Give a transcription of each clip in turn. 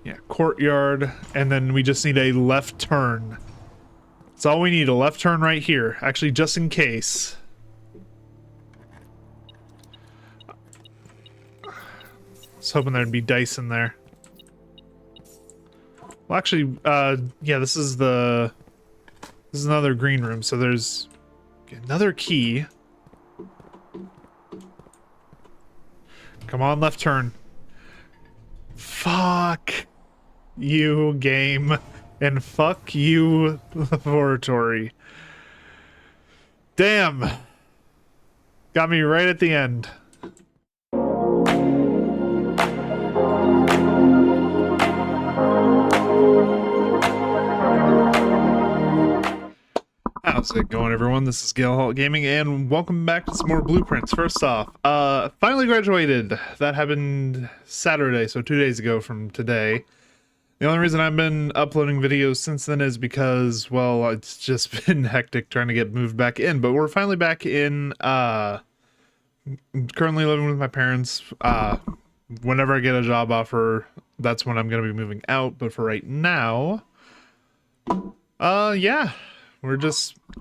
Yeah, courtyard, and then we just need a left turn. That's all we need, a left turn right here. Actually, just in case. I was hoping there'd be dice in there. Well, actually, yeah, this is another green room, so there's another key. Come on, left turn. Fuck you, game. And fuck you, laboratory. Damn. Got me right at the end. How's it going, everyone? This is Gale Halt Gaming, and welcome back to some more blueprints. First off, finally graduated. That happened Saturday, so 2 days ago from today. The only reason I've been uploading videos since then is because, well, it's just been hectic trying to get moved back in. But we're finally back in, currently living with my parents. Whenever I get a job offer, that's when I'm going to be moving out. But for right now, yeah,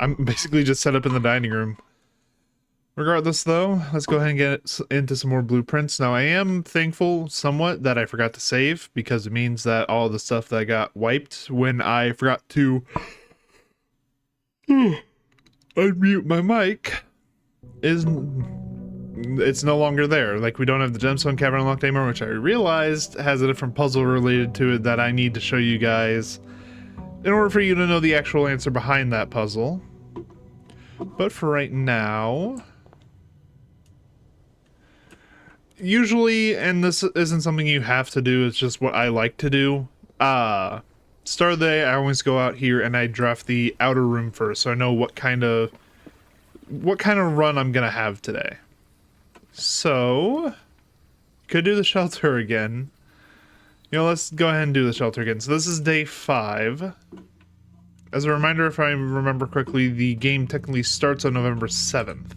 I'm basically just set up in the dining room. Regardless, though, let's go ahead and get into some more blueprints. Now, I am thankful somewhat that I forgot to save, because it means that all the stuff that I got wiped when I forgot to unmute my mic it's no longer there. Like, we don't have the gemstone cavern unlocked anymore, which I realized has a different puzzle related to it that I need to show you guys in order for you to know the actual answer behind that puzzle. But for right now, usually, and this isn't something you have to do, it's just what I like to do. Start of the day, I always go out here and I draft the outer room first, so I know what kind of run I'm gonna have today. So, could do the shelter again. You know, let's go ahead and do the shelter again. So this is day 5. As a reminder, if I remember correctly, the game technically starts on November 7th.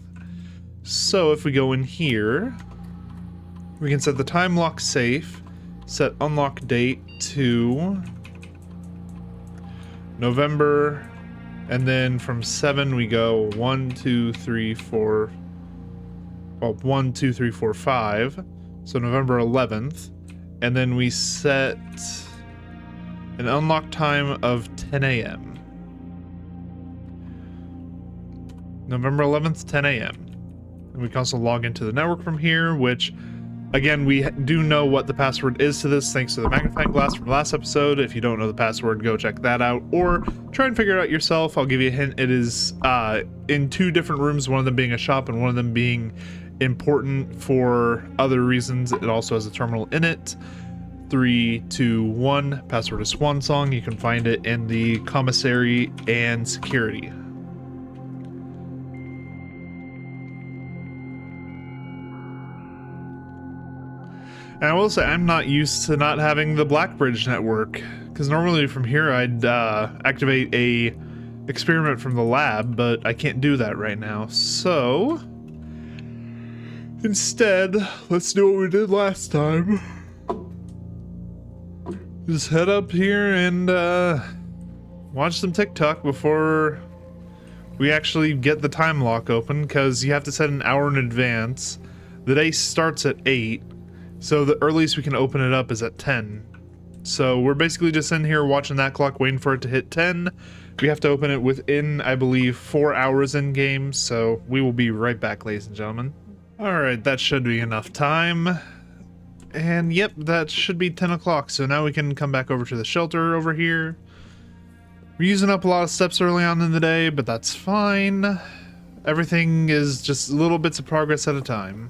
So if we go in here, we can set the time lock safe, set unlock date to November, and then from 7 we go 1, 2, 3, 4, well, 1, 2, 3, 4, 5, so November 11th, and then we set an unlock time of 10 a.m. November 11th, 10 a.m. And we can also log into the network from here, which, again, we do know what the password is to this thanks to the magnifying glass from last episode. If you don't know the password, go check that out, or try and figure it out yourself. I'll give you a hint. It is in 2 different rooms, one of them being a shop and one of them being important for other reasons. It also has a terminal in it. 3, 2, 1. Password is Swan Song. You can find it in the commissary and security. And I will say, I'm not used to not having the Blackbridge network, because normally from here I'd activate a experiment from the lab, but I can't do that right now. So instead, let's do what we did last time. Just head up here and watch some TikTok before we actually get the time lock open, because you have to set an hour in advance. The day starts at 8. So the earliest we can open it up is at 10. So we're basically just in here watching that clock, waiting for it to hit 10. We have to open it within, I believe, 4 hours in game. So we will be right back, ladies and gentlemen. Alright, that should be enough time. And yep, that should be 10 o'clock. So now we can come back over to the shelter over here. We're using up a lot of steps early on in the day, but that's fine. Everything is just little bits of progress at a time.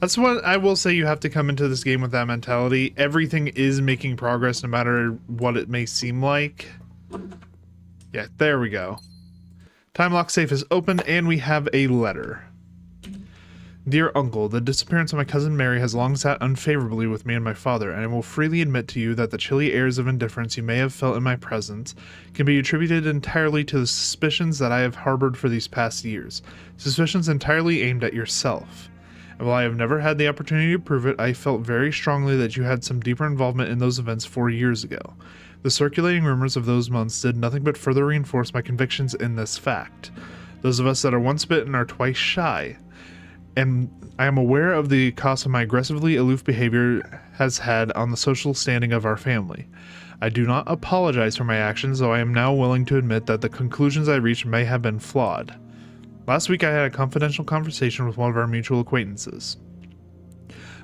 That's what I will say. You have to come into this game with that mentality. Everything is making progress no matter what it may seem like. Yeah, there we go. Time lock safe is open and we have a letter. Dear Uncle, the disappearance of my cousin Mary has long sat unfavorably with me and my father, and I will freely admit to you that the chilly airs of indifference you may have felt in my presence can be attributed entirely to the suspicions that I have harbored for these past years. Suspicions entirely aimed at yourself. While I have never had the opportunity to prove it, I felt very strongly that you had some deeper involvement in those events 4 years ago. The circulating rumors of those months did nothing but further reinforce my convictions in this fact. Those of us that are once bitten are twice shy, and I am aware of the cost of my aggressively aloof behavior has had on the social standing of our family. I do not apologize for my actions, though I am now willing to admit that the conclusions I reached may have been flawed. Last week I had a confidential conversation with one of our mutual acquaintances.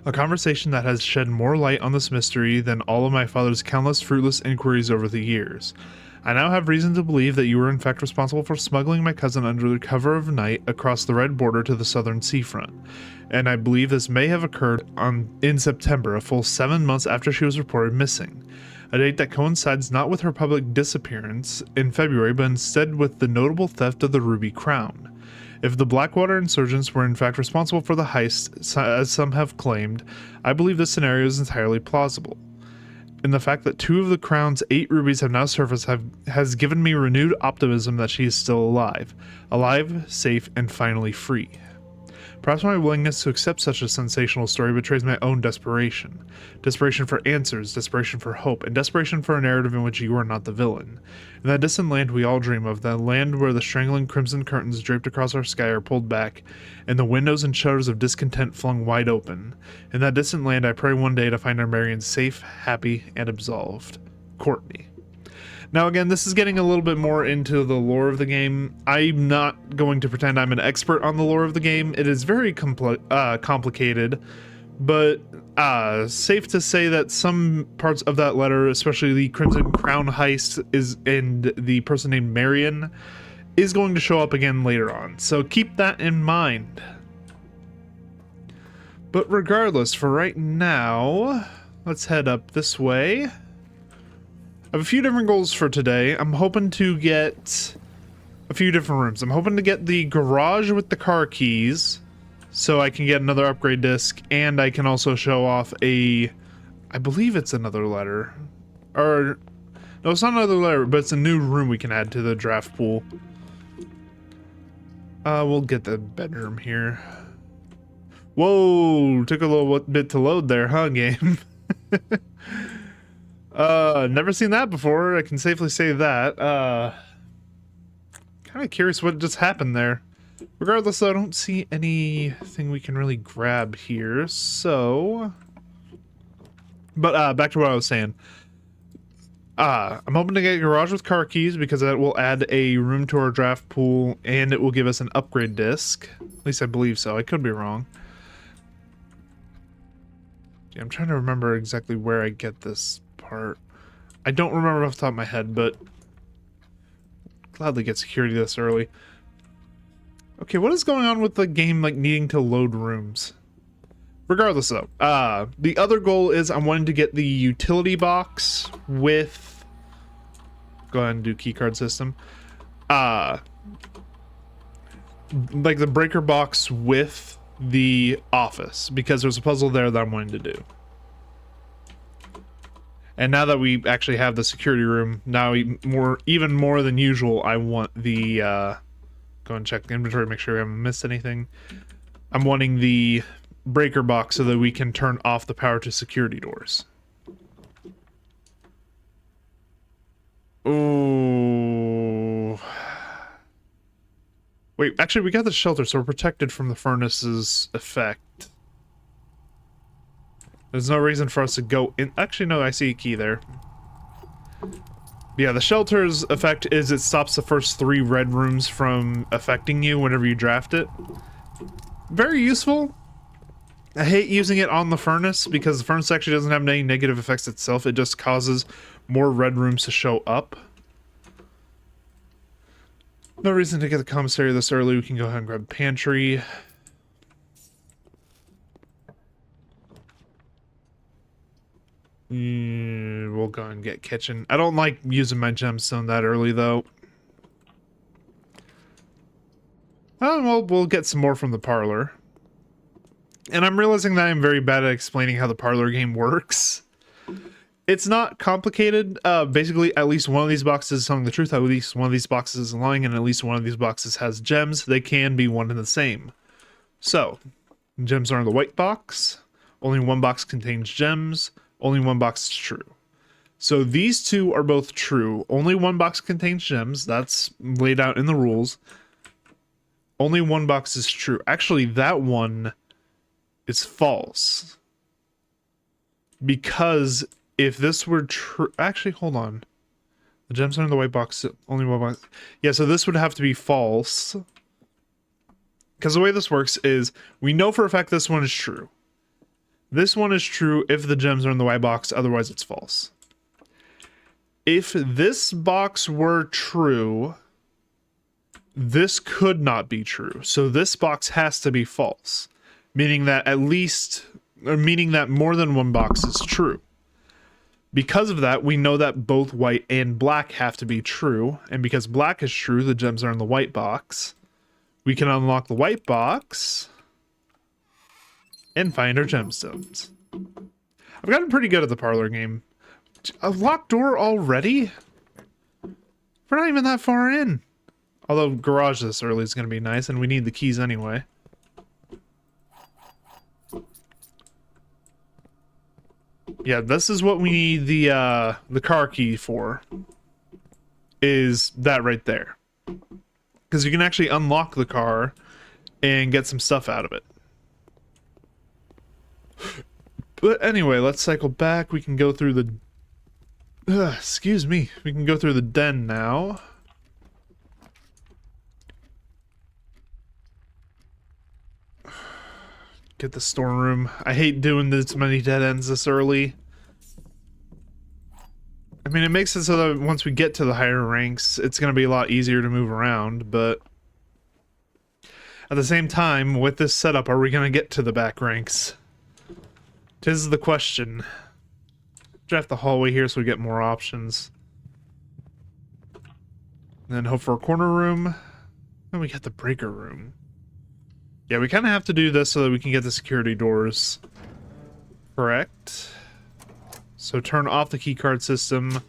A conversation that has shed more light on this mystery than all of my father's countless fruitless inquiries over the years. I now have reason to believe that you were in fact responsible for smuggling my cousin under the cover of night across the red border to the southern seafront, and I believe this may have occurred in September, a full 7 months after she was reported missing, a date that coincides not with her public disappearance in February, but instead with the notable theft of the Ruby Crown. If the Blackwater insurgents were in fact responsible for the heist, as some have claimed, I believe this scenario is entirely plausible. And the fact that 2 of the Crown's 8 rubies have now surfaced has given me renewed optimism that she is still alive, safe, and finally free. Perhaps my willingness to accept such a sensational story betrays my own desperation. Desperation for answers, desperation for hope, and desperation for a narrative in which you are not the villain. In that distant land we all dream of, that land where the strangling crimson curtains draped across our sky are pulled back, and the windows and shutters of discontent flung wide open. In that distant land I pray one day to find our Marion safe, happy, and absolved. Courtney. Now again, this is getting a little bit more into the lore of the game. I'm not going to pretend I'm an expert on the lore of the game. It is very complicated, but safe to say that some parts of that letter, especially the Crimson Crown heist and the person named Marion, is going to show up again later on. So keep that in mind. But regardless, for right now, let's head up this way. I have a few different goals for today. I'm hoping to get a few different rooms. I'm hoping to get the garage with the car keys so I can get another upgrade disc, and I can also show off I believe it's another letter. Or, no, it's not another letter, but it's a new room we can add to the draft pool. We'll get the bedroom here. Whoa, took a little bit to load there, huh, game? Never seen that before, I can safely say that. Kind of curious what just happened there. Regardless, though, I don't see anything we can really grab here, so... But, back to what I was saying. I'm hoping to get a garage with car keys because that will add a room to our draft pool, and it will give us an upgrade disc. At least I believe so, I could be wrong. Yeah, I'm trying to remember exactly where I get this part. I don't remember off the top of my head, but gladly get security this early. Okay, what is going on with the game like needing to load rooms? Regardless though, the other goal is I'm wanting to get the utility box with, go ahead and do keycard system, like the breaker box with the office, because there's a puzzle there that I'm wanting to do. And now that we actually have the security room, now even more than usual, I want the, go and check the inventory, make sure we haven't missed anything. I'm wanting the breaker box so that we can turn off the power to security doors. Oh. Wait, actually we got the shelter, so we're protected from the furnace's effect. There's no reason for us to go in. Actually, no, I see a key there. Yeah, the shelter's effect is it stops the first 3 red rooms from affecting you whenever you draft it. Very useful. I hate using it on the furnace because the furnace actually doesn't have any negative effects itself. It just causes more red rooms to show up. No reason to get the commissary this early. We can go ahead and grab pantry. We'll go and get kitchen. I don't like using my gemstone that early, though. Well, we'll get some more from the parlor. And I'm realizing that I'm very bad at explaining how the parlor game works. It's not complicated. Basically, at least one of these boxes is telling the truth, at least one of these boxes is lying, and at least one of these boxes has gems. They can be one and the same. So, Gems are in the white box. Only one box contains gems. Only one box is true. So these two are both true. Only one box contains gems. That's laid out in the rules. Only one box is true. Actually, that one is false. Because if this were true... Actually, hold on. The gems are in the white box. Only one box. Yeah, so this would have to be false. Because the way this works is, we know for a fact this one is true. This one is true if the gems are in the white box, otherwise it's false. If this box were true, this could not be true. So this box has to be false. Meaning that meaning that more than one box is true. Because of that, we know that both white and black have to be true. And because black is true, the gems are in the white box. We can unlock the white box and find our gemstones. I've gotten pretty good at the parlor game. A locked door already? We're not even that far in. Although garage this early is going to be nice, and we need the keys anyway. Yeah, this is what we need the car key for. Is that right there. Because you can actually unlock the car and get some stuff out of it. But anyway, let's cycle back. We can go through the... excuse me. We can go through the den now. Get the storeroom. I hate doing this many dead ends this early. I mean, it makes it so that once we get to the higher ranks, it's going to be a lot easier to move around, but... At the same time, with this setup, are we going to get to the back ranks? 'Tis the question. Draft the hallway here so we get more options. And then hope for a corner room. And we got the breaker room. Yeah, we kind of have to do this so that we can get the security doors. Correct. So turn off the keycard system.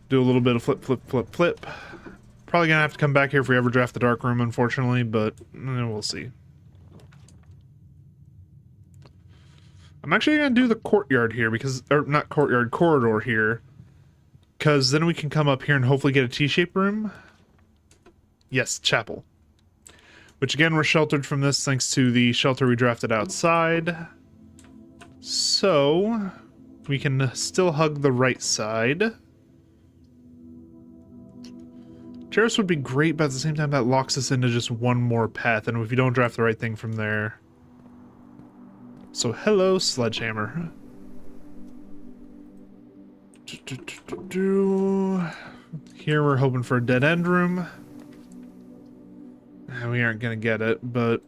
Do a little bit of flip, flip, flip, flip. Probably gonna have to come back here if we ever draft the dark room, unfortunately, but we'll see. I'm actually gonna do the courtyard here because, or not courtyard, corridor here, because then we can come up here and hopefully get a T-shaped room. Yes, chapel. Which again, we're sheltered from this thanks to the shelter we drafted outside. So we can still hug the right side. Terrace would be great, but at the same time that locks us into just one more path, and if you don't draft the right thing from there. So hello, sledgehammer. Here we're hoping for a dead end room. We aren't gonna get it, but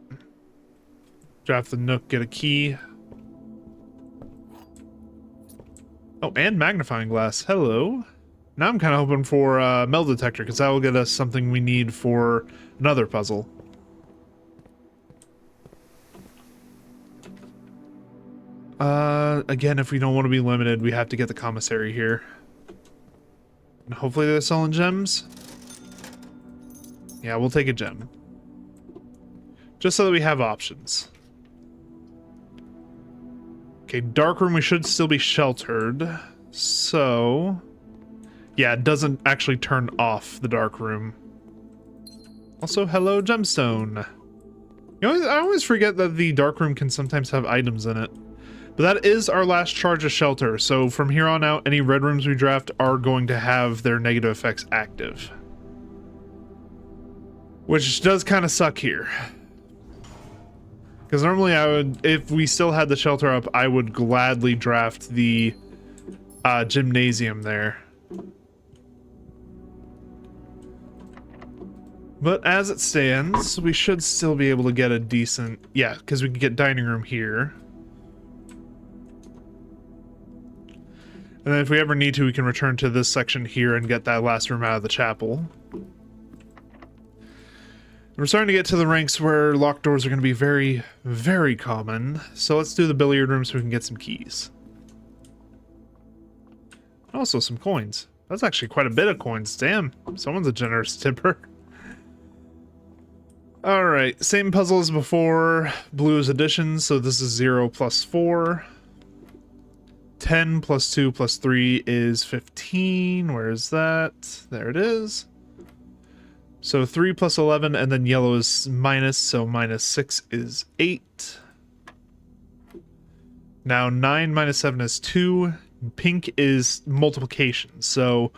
draft the nook, get a key. Oh, and magnifying glass. Hello. Now I'm kind of hoping for a metal detector, because that will get us something we need for another puzzle. Again, if we don't want to be limited, we have to get the commissary here. And hopefully they're selling gems. Yeah, we'll take a gem. Just so that we have options. Okay, dark room, we should still be sheltered. So... yeah, it doesn't actually turn off the dark room. Also, hello, gemstone. You know, I always forget that the dark room can sometimes have items in it. But that is our last charge of shelter, so from here on out, any red rooms we draft are going to have their negative effects active. Which does kind of suck here. Because normally I would, if we still had the shelter up, I would gladly draft the gymnasium there. But as it stands, we should still be able to get a decent... yeah, because we can get dining room here. And then if we ever need to, we can return to this section here and get that last room out of the chapel. We're starting to get to the ranks where locked doors are going to be very, very common. So let's do the billiard room so we can get some keys. Also some coins. That's actually quite a bit of coins. Damn, someone's a generous tipper. Alright, same puzzle as before. Blue is addition, so this is 0 plus 4. 10 plus 2 plus 3 is 15. Where is that? There it is. So 3 plus 11, and then yellow is minus, so minus 6 is 8. Now 9 minus 7 is 2. Pink is multiplication, so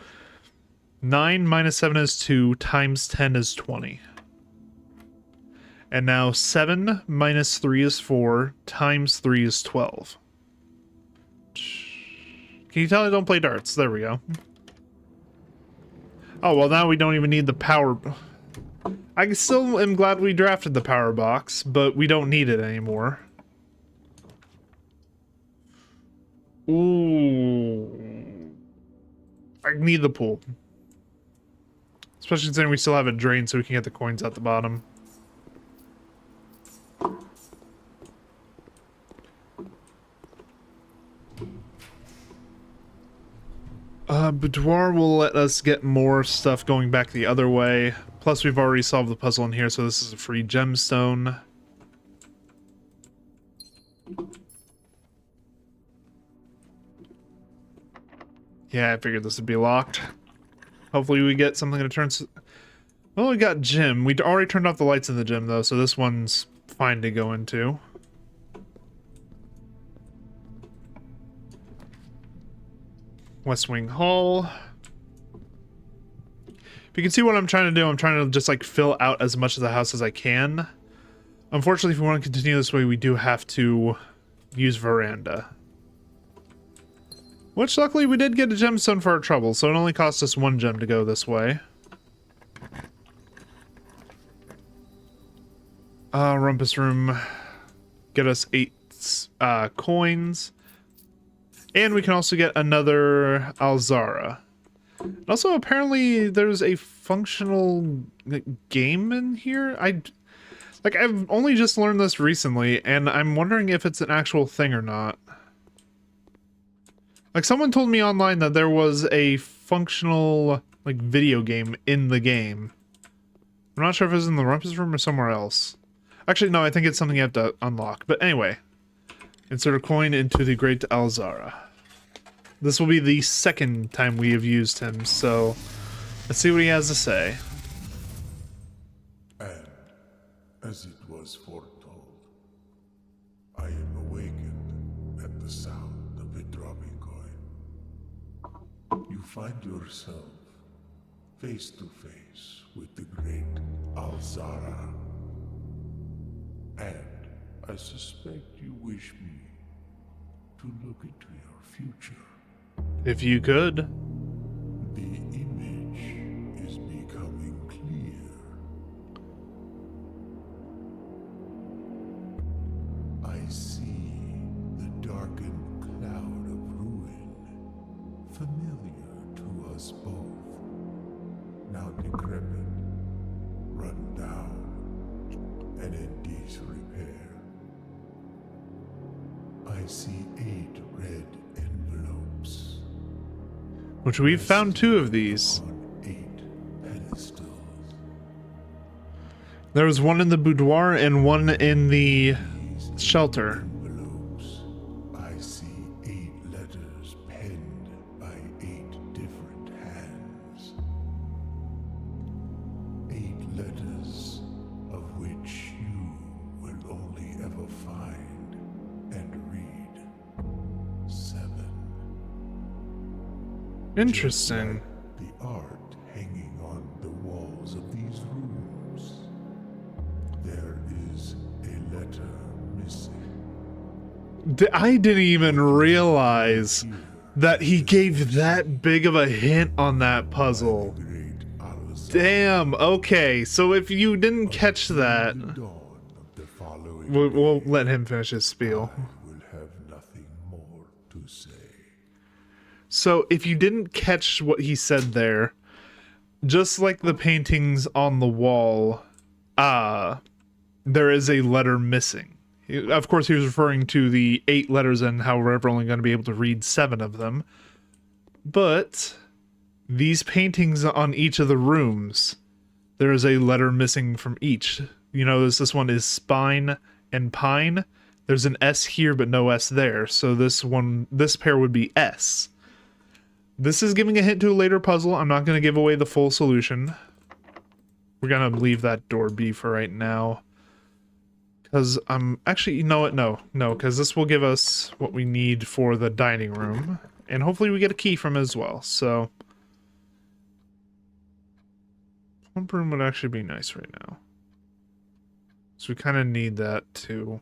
9 minus 7 is 2, times 10 is 20. And now 7 minus 3 is 4, times 3 is 12. Can you tell I don't play darts? There we go. Oh, well now we don't even need the power... I still am glad we drafted the power box, but we don't need it anymore. Ooh. I need the pool. Especially considering we still have it drained so we can get the coins at the bottom. Boudoir will let us get more stuff going back the other way. Plus, we've already solved the puzzle in here, so this is a free gemstone. Yeah, I figured this would be locked. Hopefully we get something that turns... Well, we got gym. We already turned off the lights in the gym, though, so this one's fine to go into. West Wing Hall. If you can see what I'm trying to do, I'm trying to just like fill out as much of the house as I can. Unfortunately, if we want to continue this way, we do have to use veranda. Which luckily we did get a gemstone for our trouble, so it only cost us 1 gem to go this way. Rumpus Room. Get us 8 coins. And we can also get another Alzara. And also, apparently, there's a functional game in here. I've only just learned this recently, and I'm wondering if it's an actual thing or not. Like, someone told me online that there was a functional, like, video game in the game. I'm not sure if it was in the Rumpus Room or somewhere else. Actually, no, I think it's something you have to unlock. But anyway, insert a coin into the Great Alzara. This will be the second time we have used him, so let's see what he has to say. And, as it was foretold, I am awakened at the sound of a dropping coin. You find yourself face to face with the great Alzara. And I suspect you wish me to look into your future. If you could. The image is becoming clear. I see the darkened cloud of ruin, familiar to us both. Now decrepit, run down, and in disrepair. I see 8 red envelopes. Which we've found 2 of these. On 8 pedestals. There was one in the boudoir and one in the shelter. Envelopes. I see 8 letters penned by 8 different hands. 8 letters of which you will only ever find and read 7. Interesting. The art hanging on the walls of these rooms. There is a letter missing. I didn't even realize that he gave that big of a hint on that puzzle. Great Alzara. Damn, okay, so if you didn't catch that, The dawn of the following we'll let him finish his spiel. I will have nothing more to say. So if you didn't catch what he said there, just like the paintings on the wall, there is a letter missing. Of course, he was referring to the 8 letters and how we're ever only going to be able to read 7 of them. But these paintings on each of the rooms, there is a letter missing from each. you notice this one is spine and pine. There's an S here, but no S there. So this pair would be S. This is giving a hint to a later puzzle. I'm not going to give away the full solution. We're going to leave that door be for right now. Because I'm actually, you know what? No, because this will give us what we need for the dining room. And hopefully we get a key from it as well. So, pump room would actually be nice right now. So we kind of need that too.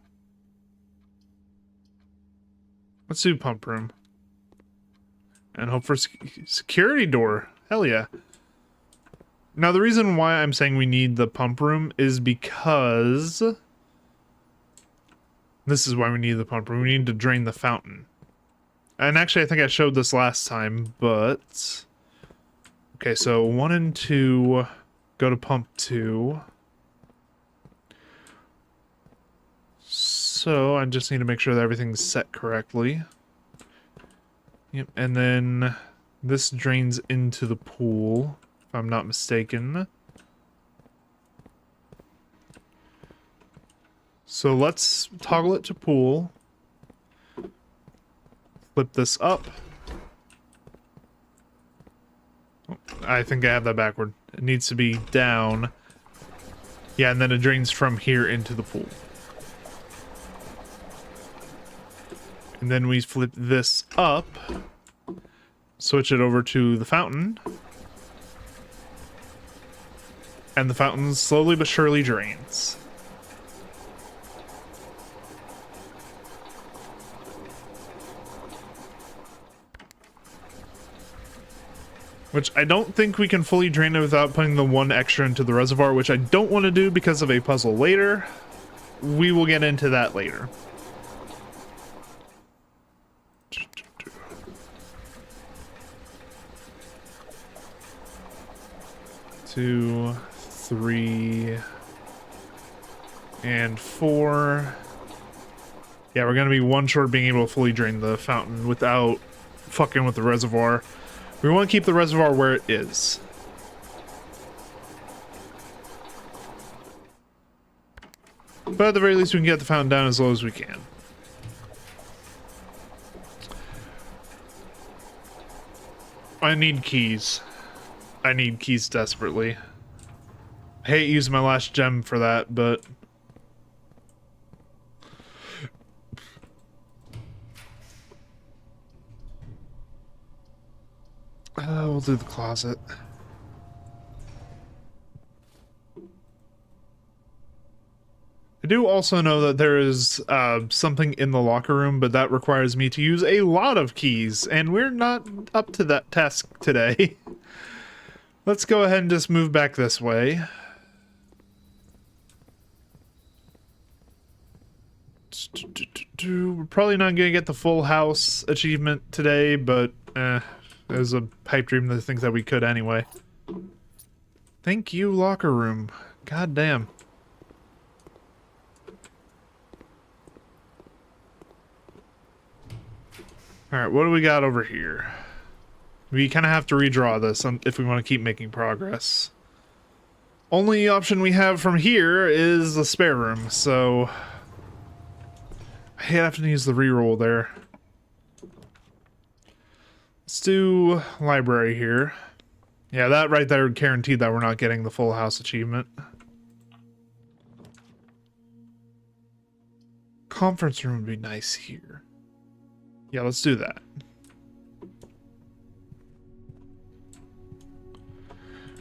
Let's do pump room. And hope for security door. Hell yeah. Now the reason why I'm saying we need the pump room is because... This is why we need the pump room. We need to drain the fountain. And actually I think I showed this last time, but... Okay, so 1 and 2 go to pump 2. So I just need to make sure that everything's set correctly. Yep, and then this drains into the pool, if I'm not mistaken. So let's toggle it to pool. Flip this up. Oh, I think I have that backward. It needs to be down. Yeah, and then it drains from here into the pool. And then we flip this up, switch it over to the fountain, and the fountain slowly but surely drains. Which I don't think we can fully drain it without putting the 1 extra into the reservoir, which I don't want to do because of a puzzle later. We will get into that later. 2, 3, and 4. Yeah, we're gonna be 1 short being able to fully drain the fountain without fucking with the reservoir. We want to keep the reservoir where it is. But at the very least we can get the fountain down as low as we can. I need keys. I need keys desperately. I hate using my last gem for that, but... we'll do the closet. I do also know that there is something in the locker room, but that requires me to use a lot of keys, and we're not up to that task today. Let's go ahead and just move back this way. We're probably not going to get the full house achievement today, but there's a pipe dream that thinks that we could anyway. Thank you, locker room. God damn. Alright, what do we got over here? We kind of have to redraw this if we want to keep making progress. Only option we have from here is the spare room, so... I have to use the reroll there. Let's do library here. Yeah, that right there would guarantee that we're not getting the full house achievement. Conference room would be nice here. Yeah, let's do that.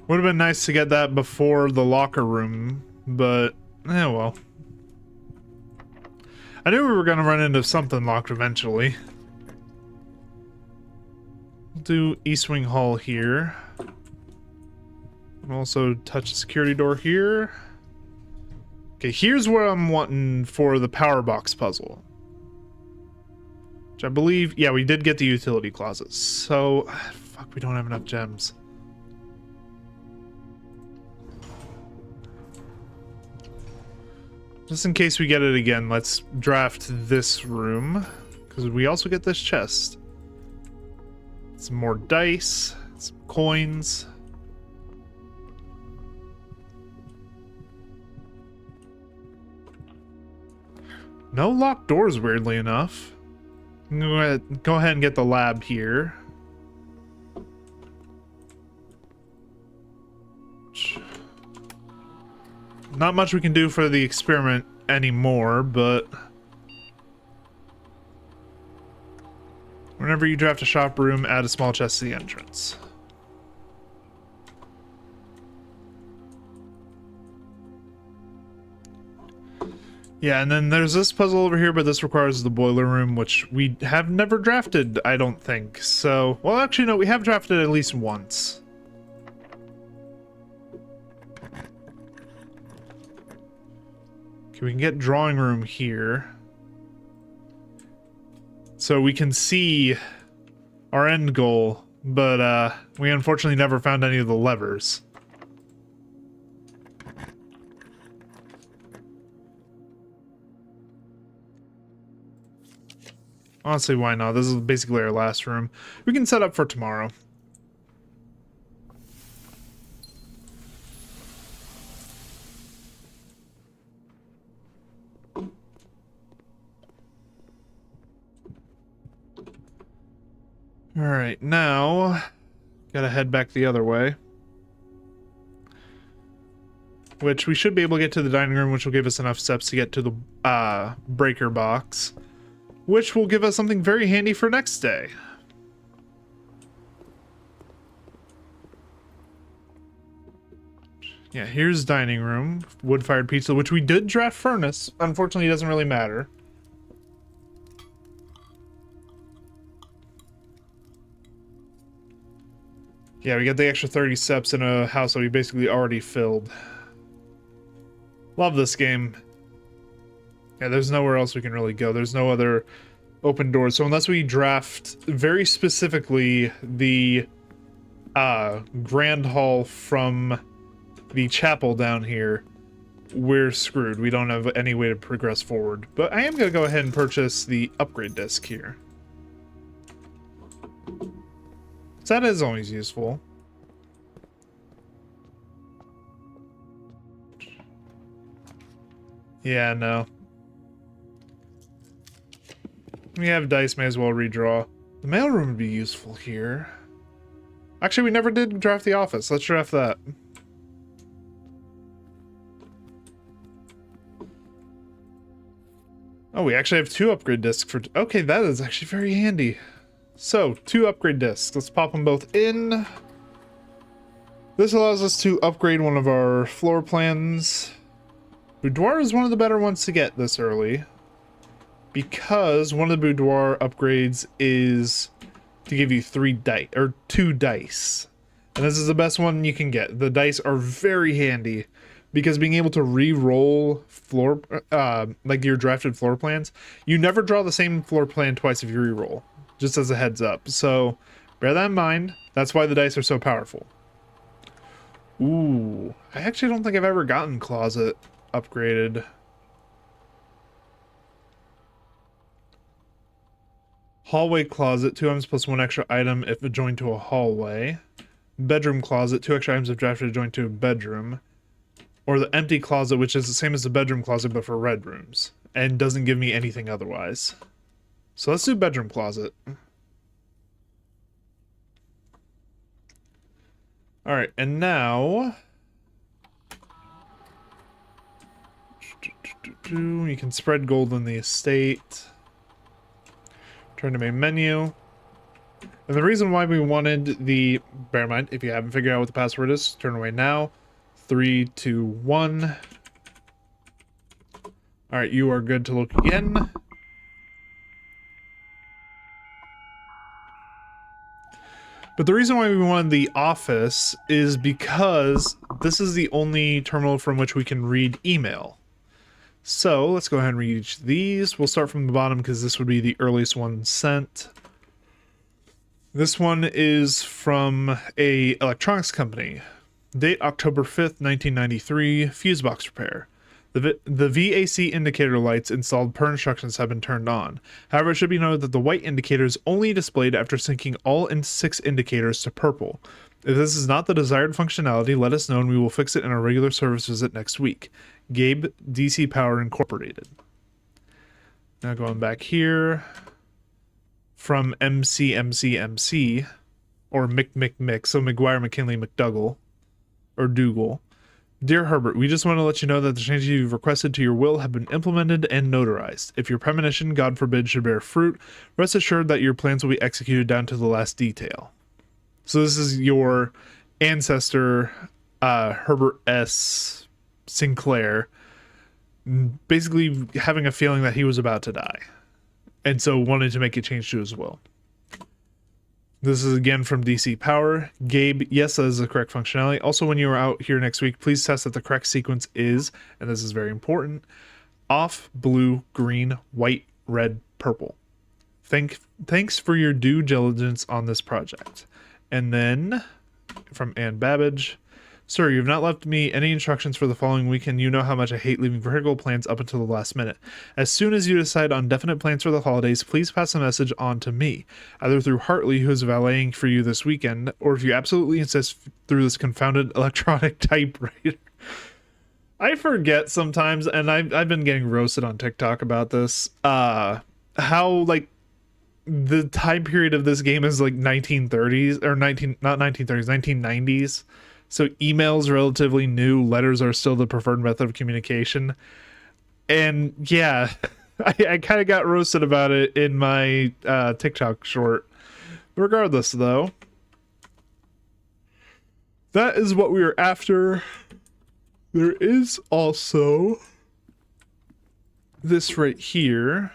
Would have been nice to get that before the locker room, but well. I knew we were going to run into something locked eventually. We'll do East Wing Hall here. We'll also touch the security door here. Okay, here's where I'm wanting for the power box puzzle. Which I believe, yeah, we did get the utility closet. So, fuck, we don't have enough gems. Just in case we get it again, let's draft this room. Because we also get this chest. Some more dice, some coins. No locked doors, weirdly enough. I'm gonna go ahead and get the lab here. Not much we can do for the experiment anymore, but whenever you draft a shop room, add a small chest to the entrance. Yeah, and then there's this puzzle over here, but this requires the boiler room, which we have never drafted, I don't think. So, well, actually, no, we have drafted at least once. Okay, we can get drawing room here. So we can see our end goal, but we unfortunately never found any of the levers. Honestly, why not? This is basically our last room. We can set up for tomorrow. Alright, now gotta head back the other way. Which we should be able to get to the dining room, which will give us enough steps to get to the breaker box. Which will give us something very handy for next day. Yeah, here's dining room. Wood-fired pizza, which we did draft furnace. Unfortunately, it doesn't really matter. Yeah, we get the extra 30 steps in a house that we basically already filled. Love this game. Yeah, there's nowhere else we can really go. There's no other open doors. So unless we draft very specifically the grand hall from the chapel down here, we're screwed. We don't have any way to progress forward. But I am going to go ahead and purchase the upgrade disc here. So that is always useful. Yeah, no. We have dice, may as well redraw. The mailroom would be useful here. Actually, we never did draft the office. Let's draft that. Oh, we actually have 2 upgrade discs for... Okay, that is actually very handy. So, 2 upgrade discs. Let's pop them both in. This allows us to upgrade one of our floor plans. Boudoir is one of the better ones to get this early, because one of the boudoir upgrades is to give you 2 dice. And this is the best one you can get. The dice are very handy, because being able to re-roll floor, like your drafted floor plans, you never draw the same floor plan twice if you re-roll, just as a heads up. So bear that in mind. That's why the dice are so powerful. Ooh, I actually don't think I've ever gotten closet upgraded. Hallway closet, 2 items plus 1 extra item if adjoined to a hallway. Bedroom closet, 2 extra items if drafted adjoined to a bedroom. Or the empty closet, which is the same as the bedroom closet but for red rooms, and doesn't give me anything otherwise. So let's do bedroom closet. Alright, and now... you can spread gold in the estate. Turn to main menu. And the reason why we wanted the... Bear in mind, if you haven't figured out what the password is, turn away now. 3, 2, 1. Alright, you are good to look again. But the reason why we wanted the office is because this is the only terminal from which we can read email. So let's go ahead and read each of these. We'll start from the bottom because this would be the earliest one sent. This one is from a electronics company. Date October 5th, 1993. Fuse box repair. The VAC indicator lights installed per instructions have been turned on. However, it should be noted that the white indicator is only displayed after syncing all 6 indicators to purple. If this is not the desired functionality, let us know and we will fix it in our regular service visit next week. Gabe, DC Power Incorporated. Now going back here from MC, or Mick, so McGuire, McKinley, McDougall, or Dougal. Dear Herbert, we just want to let you know that the changes you've requested to your will have been implemented and notarized. If your premonition, God forbid, should bear fruit, rest assured that your plans will be executed down to the last detail. So this is your ancestor, Herbert S. Sinclair, basically having a feeling that he was about to die, and so wanted to make a change to his will. This is again from DC Power. Gabe, yes, that is the correct functionality. Also, when you are out here next week, please test that the correct sequence is, and this is very important, off, blue, green, white, red, purple. Thanks for your due diligence on this project. And then, from Ann Babbage, sir, you have not left me any instructions for the following weekend. You know how much I hate leaving vehicle plans up until the last minute. As soon as you decide on definite plans for the holidays, please pass a message on to me, either through Hartley, who is valeting for you this weekend, or if you absolutely insist, through this confounded electronic typewriter. I forget sometimes, and I've been getting roasted on TikTok about this, how, like, the time period of this game is like 1930s, or not 1930s, 1990s. So email's relatively new. Letters are still the preferred method of communication. And yeah, I kind of got roasted about it in my TikTok short. Regardless, though, that is what we are after. There is also this right here,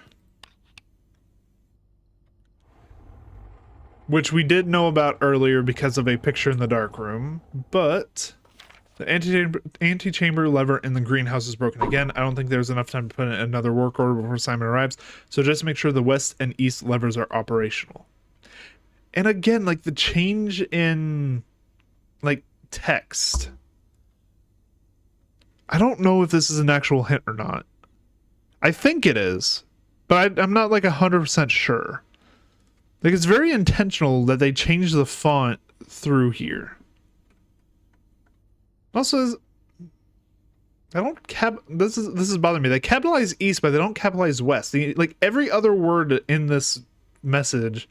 which we did know about earlier because of a picture in the dark room, but the antechamber lever in the greenhouse is broken again. I don't think there's enough time to put in another work order before Simon arrives, so just make sure the west and east levers are operational. And again, like, the change in, like, text, I don't know if this is an actual hint or not. I think it is, but I'm not like 100% sure. Like, it's very intentional that they changed the font through here. Also, I don't this is bothering me. They capitalize east, but they don't capitalize west. Like, every other word in this message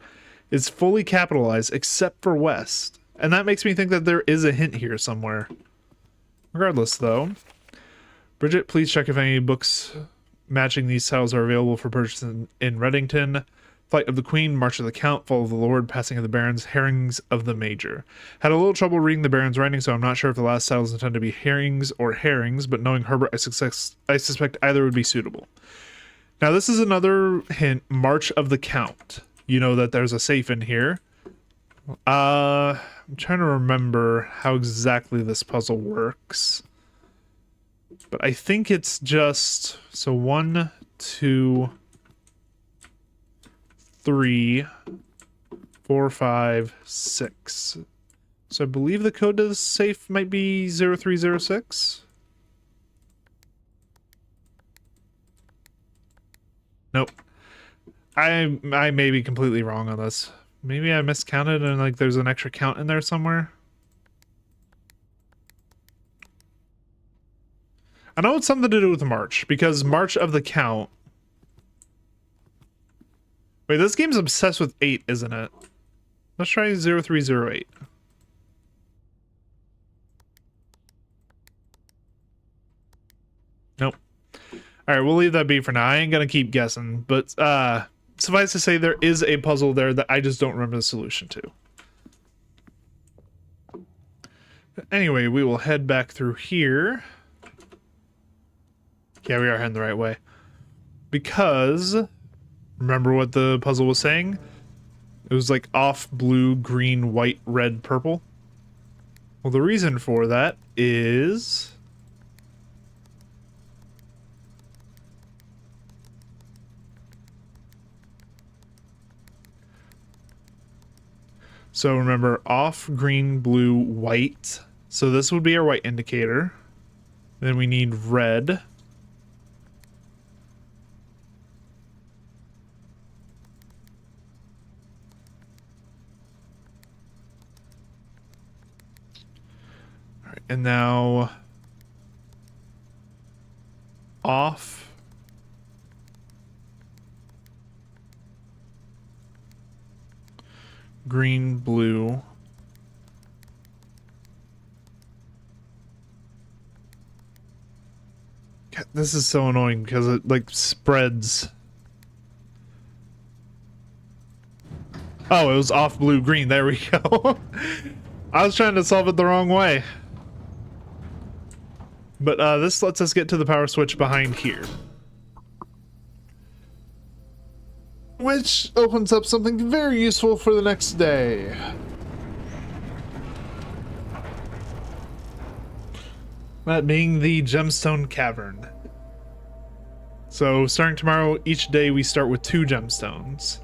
is fully capitalized except for west. And that makes me think that there is a hint here somewhere. Regardless, though, Bridget, please check if any books matching these titles are available for purchase in Reddington. Flight of the Queen, March of the Count, Fall of the Lord, Passing of the Barons, Herrings of the Major. Had a little trouble reading the Baron's writing, so I'm not sure if the last titles intended to be herrings or herrings, but knowing Herbert, I suspect either would be suitable. Now, this is another hint, March of the Count. You know that there's a safe in here. I'm trying to remember how exactly this puzzle works. But I think it's just, so 1, 2, 3, 4, 5, 6. So I believe the code to the safe might be 0306. Nope. I may be completely wrong on this. Maybe I miscounted and like there's an extra count in there somewhere. I know it's something to do with March, because March of the Count. Wait, this game's obsessed with 8, isn't it? Let's try 0308. Nope. Alright, we'll leave that be for now. I ain't gonna keep guessing, but suffice to say, there is a puzzle there that I just don't remember the solution to. But anyway, we will head back through here. Yeah, we are heading the right way. Because, remember what the puzzle was saying? It was like off, blue, green, white, red, purple. Well, the reason for that is... So remember, off, green, blue, white. So this would be our white indicator. Then we need red. All right, and now off, green, blue. God, this is so annoying because it like spreads. Oh, it was off blue, green. There we go. I was trying to solve it the wrong way. But this lets us get to the power switch behind here. Which opens up something very useful for the next day. That being the Gemstone Cavern. So starting tomorrow, each day we start with 2 gemstones.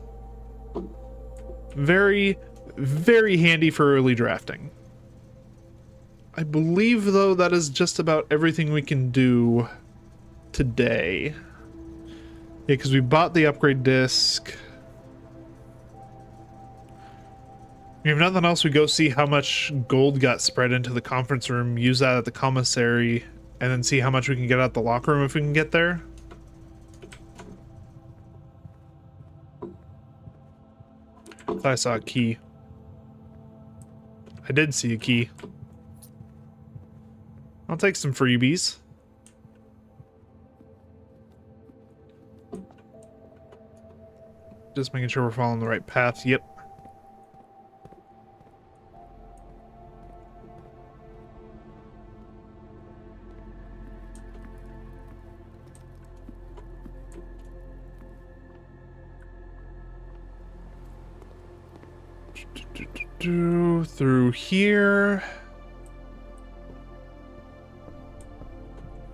Very, very handy for early drafting. I believe, though, that is just about everything we can do today. Yeah, because we bought the upgrade disc. We have nothing else. We go see how much gold got spread into the conference room, use that at the commissary, and then see how much we can get out the locker room if we can get there. Thought I saw a key. I did see a key. I'll take some freebies. Just making sure we're following the right path. Yep. Through here.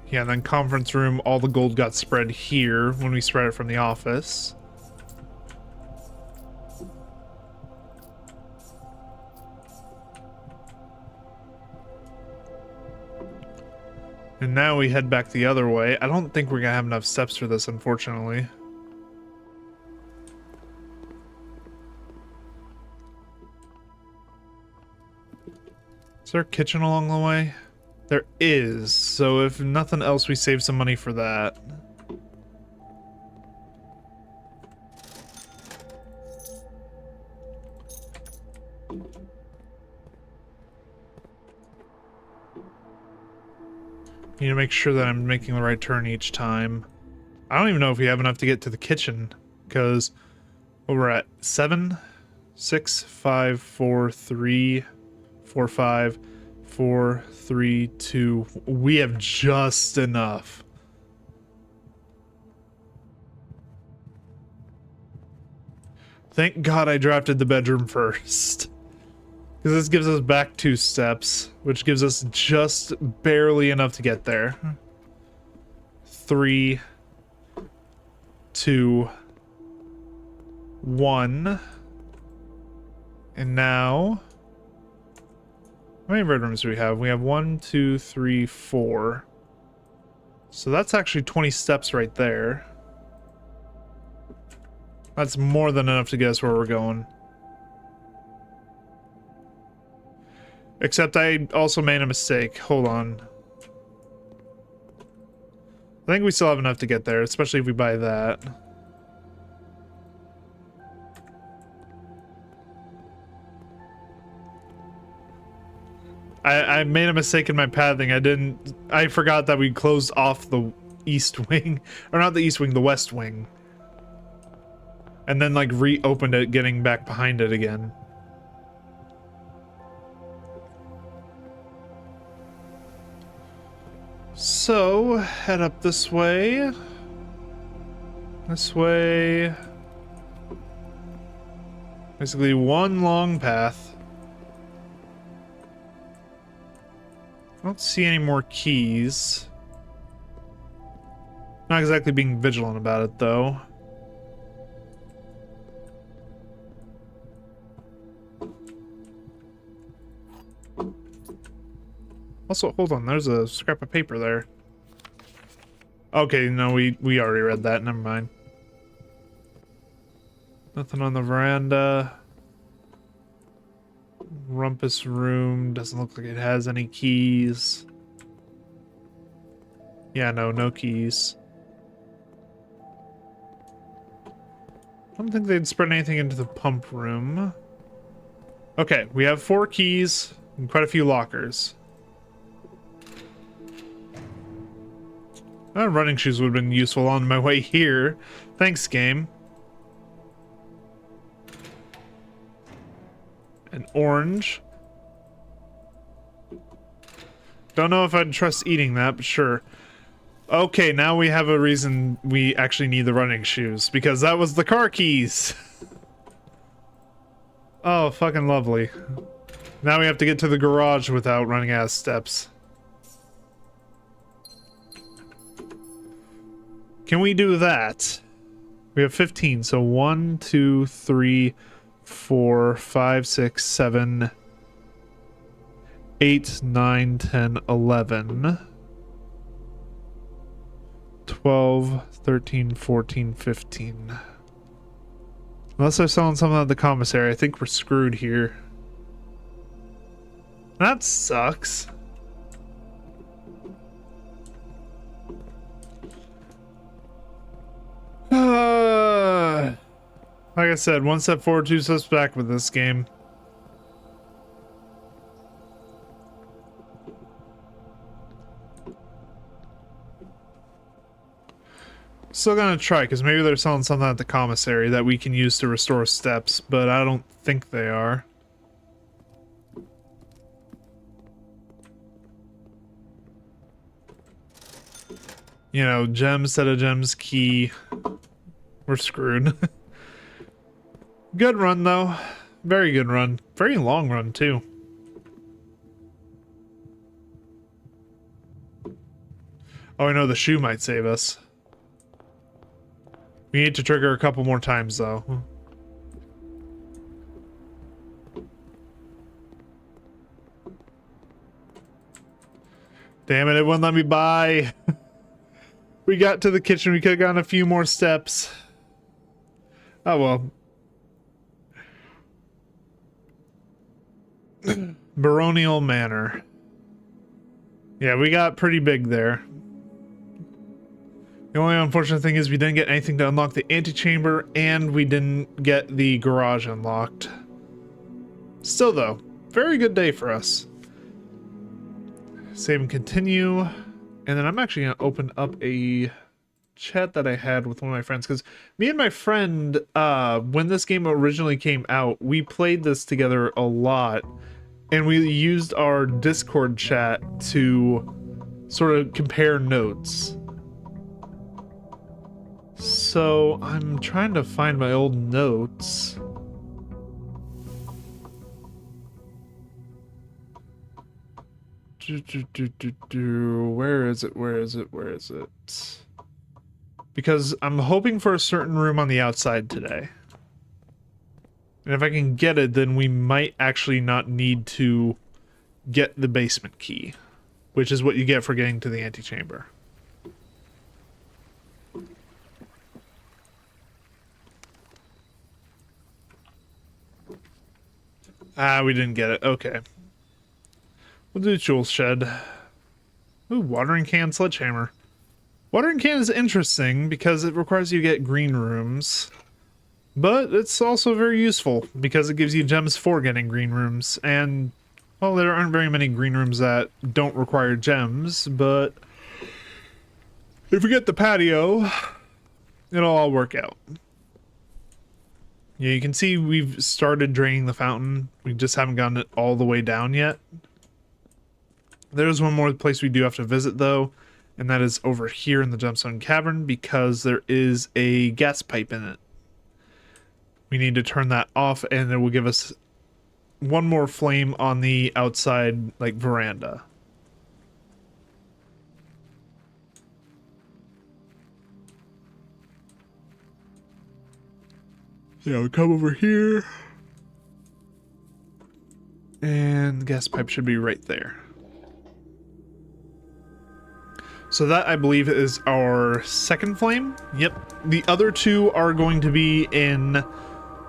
Yeah, and then conference room, all the gold got spread here when we spread it from the office. And now we head back the other way. I don't think we're gonna have enough steps for this, unfortunately. Is there a kitchen along the way? There is, so if nothing else, we save some money for that. Need to make sure that I'm making the right turn each time. I don't even know if we have enough to get to the kitchen, because we're at 7, 6, 5, 4, 3, 4, 5, 4, 3, 2. We have just enough. Thank God I drafted the bedroom first. Because this gives us back 2 steps, which gives us just barely enough to get there. 3, 2, 1. And now... how many bedrooms do we have? We have 1, 2, 3, 4. So that's actually 20 steps right there. That's more than enough to get us where we're going. Except I also made a mistake. Hold on. I think we still have enough to get there, especially if we buy that. I made a mistake in my pathing. I forgot that we closed off the east wing. Or not the east wing, the west wing. And then like reopened it, getting back behind it again. So, head up this way. This way. Basically one long path. I don't see any more keys. Not exactly being vigilant about it, though. Also, hold on, there's a scrap of paper there. Okay, no, we already read that, never mind. Nothing on the veranda. Rumpus room, doesn't look like it has any keys. Yeah, no keys. I don't think they'd spread anything into the pump room. Okay, we have 4 keys and quite a few lockers. Running shoes would have been useful on my way here. Thanks, game. An orange. Don't know if I'd trust eating that, but sure. Okay, now we have a reason we actually need the running shoes, because that was the car keys. Oh, fucking lovely. Now we have to get to the garage without running out of steps. Can we do that? We have 15, so 1, 2, 3, 4, 5, 6, 7, 8, 9, 10, 11, 12, 13, 14, 15. Unless they're selling something at the commissary, I think we're screwed here. That sucks. Like I said, 1 step forward, 2 steps back with this game. Still gonna try, because maybe they're selling something at the commissary that we can use to restore steps, but I don't think they are. You know, gems, set of gems, key. We're screwed. Good run, though. Very good run. Very long run, too. Oh, I know the shoe might save us. We need to trigger a couple more times, though. Damn it, it wouldn't let me buy. We got to the kitchen, we could have gone a few more steps. Oh well. Baronial Manor. Yeah, we got pretty big there. The only unfortunate thing is we didn't get anything to unlock the antechamber, and we didn't get the garage unlocked. Still though, very good day for us. Save and continue. And then I'm actually going to open up a chat that I had with one of my friends, because me and my friend, when this game originally came out, we played this together a lot, and we used our Discord chat to sort of compare notes. So I'm trying to find my old notes. Where is it? Where is it? Where is it? Because I'm hoping for a certain room on the outside today. And if I can get it, then we might actually not need to get the basement key, which is what you get for getting to the antechamber. Ah, we didn't get it. Okay. We'll do tool shed. Ooh, watering can sledgehammer. Watering can is interesting because it requires you to get green rooms. But it's also very useful because it gives you gems for getting green rooms. And, well, there aren't very many green rooms that don't require gems, but if we get the patio, it'll all work out. Yeah, you can see we've started draining the fountain. We just haven't gotten it all the way down yet. There's one more place we do have to visit, though, and that is over here in the Gemstone Cavern, because there is a gas pipe in it. We need to turn that off, and it will give us one more flame on the outside, like, veranda. Yeah, we'll come over here. And the gas pipe should be right there. So that, I believe, is our second flame. Yep. The other two are going to be in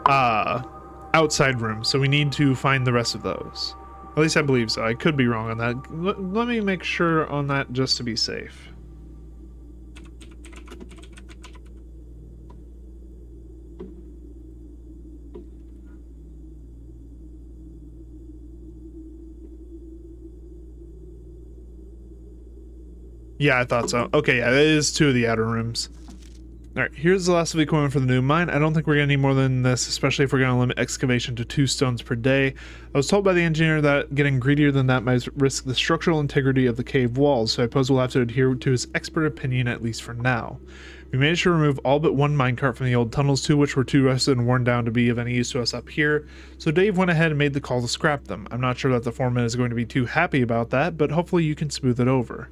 outside rooms, so we need to find the rest of those. At least I believe so. I could be wrong on that. Let me make sure on that just to be safe. Yeah, I thought so. Okay, yeah, it is 2 of the outer rooms. Alright, here's the last of the equipment for the new mine. I don't think we're going to need more than this, especially if we're going to limit excavation to 2 stones per day. I was told by the engineer that getting greedier than that might risk the structural integrity of the cave walls, so I suppose we'll have to adhere to his expert opinion at least for now. We managed to remove all but 1 minecart from the old tunnels, 2 which were too rusted and worn down to be of any use to us up here, so Dave went ahead and made the call to scrap them. I'm not sure that the foreman is going to be too happy about that, but hopefully you can smooth it over.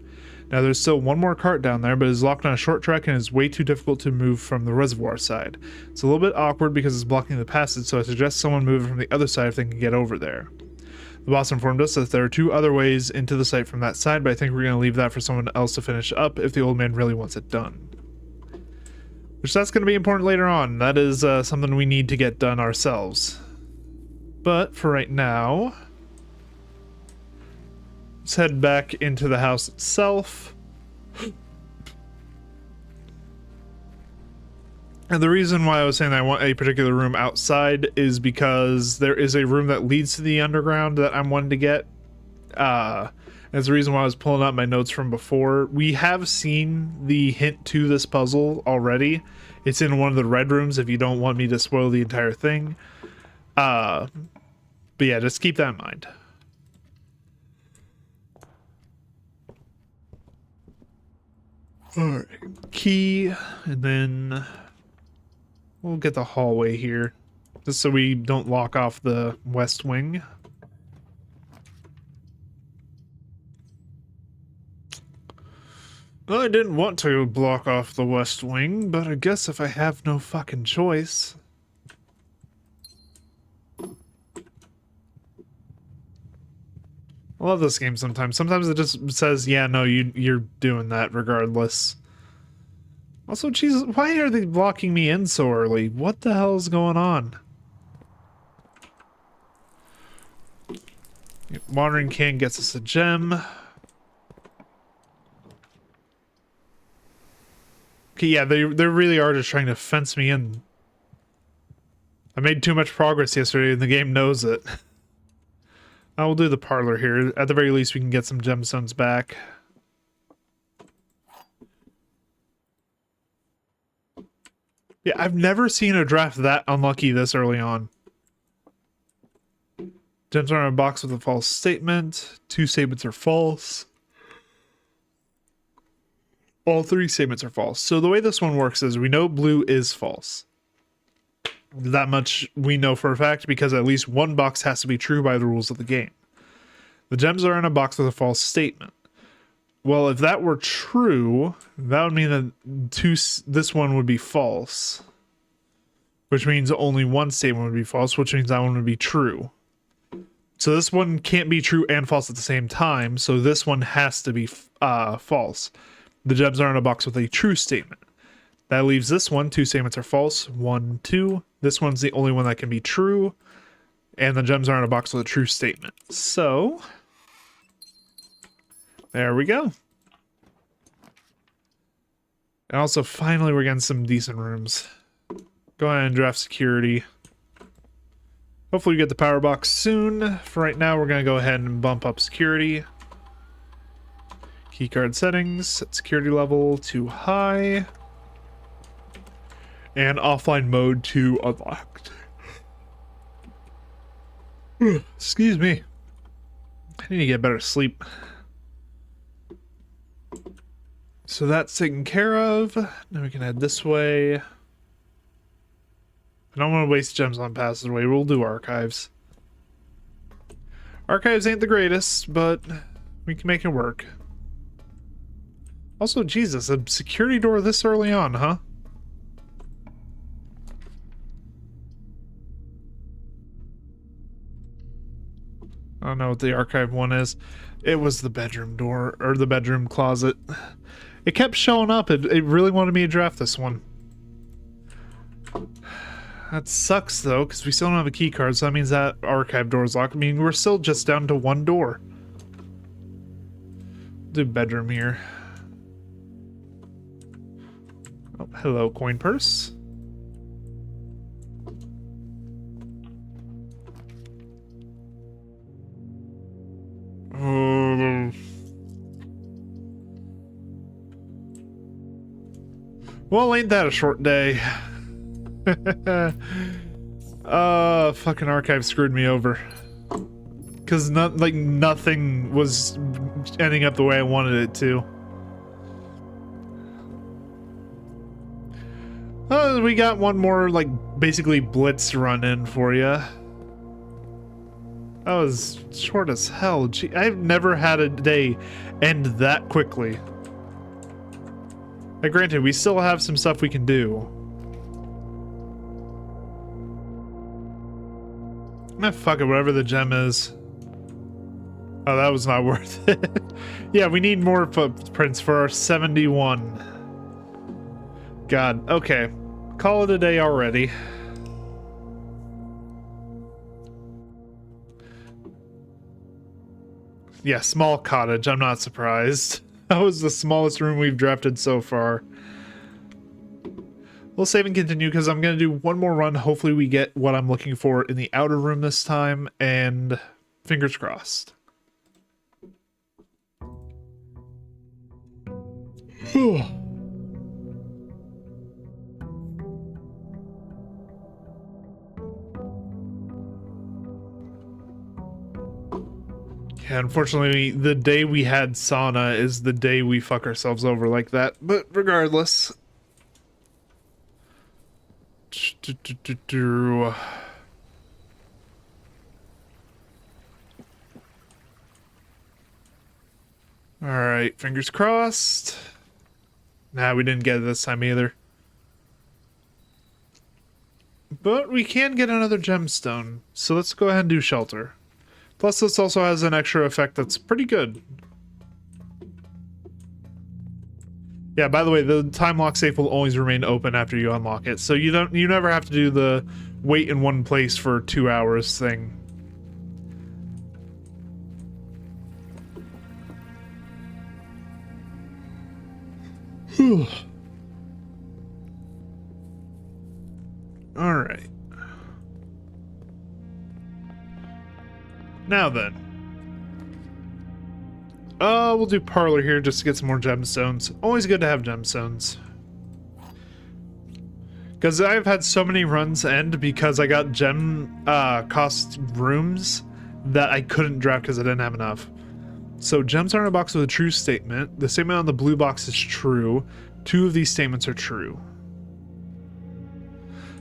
Now there's still 1 more cart down there, but it's locked on a short track and is way too difficult to move from the reservoir side. It's a little bit awkward because it's blocking the passage, so I suggest someone move it from the other side if they can get over there. The boss informed us that there are 2 other ways into the site from that side, but I think we're going to leave that for someone else to finish up if the old man really wants it done. Which that's going to be important later on. That is something we need to get done ourselves. But for right now, let's head back into the house itself. And the reason why I was saying I want a particular room outside is because there is a room that leads to the underground that I'm wanting to get. That's the reason why I was pulling up my notes from before. We have seen the hint to this puzzle already. It's in one of the red rooms if you don't want me to spoil the entire thing. But yeah, just keep that in mind. Alright, key, and then we'll get the hallway here, just so we don't lock off the west wing. Well, I didn't want to block off the west wing, but I guess if I have no fucking choice. I love this game sometimes. Sometimes it just says, yeah, no, you're doing that regardless. Also, Jesus, why are they blocking me in so early? What the hell is going on? Watering can gets us a gem. Okay, yeah, they really are just trying to fence me in. I made too much progress yesterday and the game knows it. I will do the parlor here. At the very least, we can get some gemstones back. Yeah, I've never seen a draft that unlucky this early on. Gems are in a box with a false statement. 2 statements are false. All 3 statements are false. So the way this one works is we know blue is false. That much we know for a fact because at least 1 box has to be true by the rules of the game. The gems are in a box with a false statement. Well, if that were true, that would mean that this one would be false. Which means only 1 statement would be false, which means that one would be true. So this one can't be true and false at the same time, so this one has to be false. The gems are in a box with a true statement. That leaves this one, 2 statements are false, 1, 2. This one's the only one that can be true, and the gems are in a box with a true statement. So, there we go. And also, finally, we're getting some decent rooms. Go ahead and draft security. Hopefully we get the power box soon. For right now, we're going to go ahead and bump up security. Keycard settings, set security level to high. And offline mode to unlocked. Excuse me. I need to get better sleep. So that's taken care of. Now we can head this way. I don't want to waste gems on passageway. We'll do archives. Archives ain't the greatest, but we can make it work. Also, Jesus, a security door this early on, huh? I don't know what the archive one is. It was the bedroom door, or the bedroom closet. It kept showing up. It really wanted me to draft this one. That sucks, though, because we still don't have a key card, so that means that archive door is locked. I mean, we're still just down to 1 door. Do bedroom here. Oh, hello, coin purse. Well, ain't that a short day? Fucking archive screwed me over. Cause nothing was ending up the way I wanted it to. We got one more, like, basically blitz run in for you. That was short as hell. Gee, I've never had a day end that quickly. Now, granted, we still have some stuff we can do. Fuck it, whatever the gem is. Oh, that was not worth it. Yeah, we need more footprints for our 71. God, okay. Call it a day already. Yeah, small cottage, I'm not surprised. That was the smallest room we've drafted so far. We'll save and continue because I'm going to do one more run. Hopefully we get what I'm looking for in the outer room this time, and fingers crossed. Yeah, unfortunately, the day we had sauna is the day we fuck ourselves over like that. But regardless. Alright, fingers crossed. Nah, we didn't get it this time either. But we can get another gemstone, so let's go ahead and do shelter. Plus, this also has an extra effect that's pretty good. Yeah, by the way, the time lock safe will always remain open after you unlock it, so you never have to do the wait in one place for 2 hours thing. All right. Now then. We'll do parlor here just to get some more gemstones. Always good to have gemstones. Because I've had so many runs end because I got gem cost rooms that I couldn't draft because I didn't have enough. So gems are in a box with a true statement. The statement on the blue box is true. 2 of these statements are true.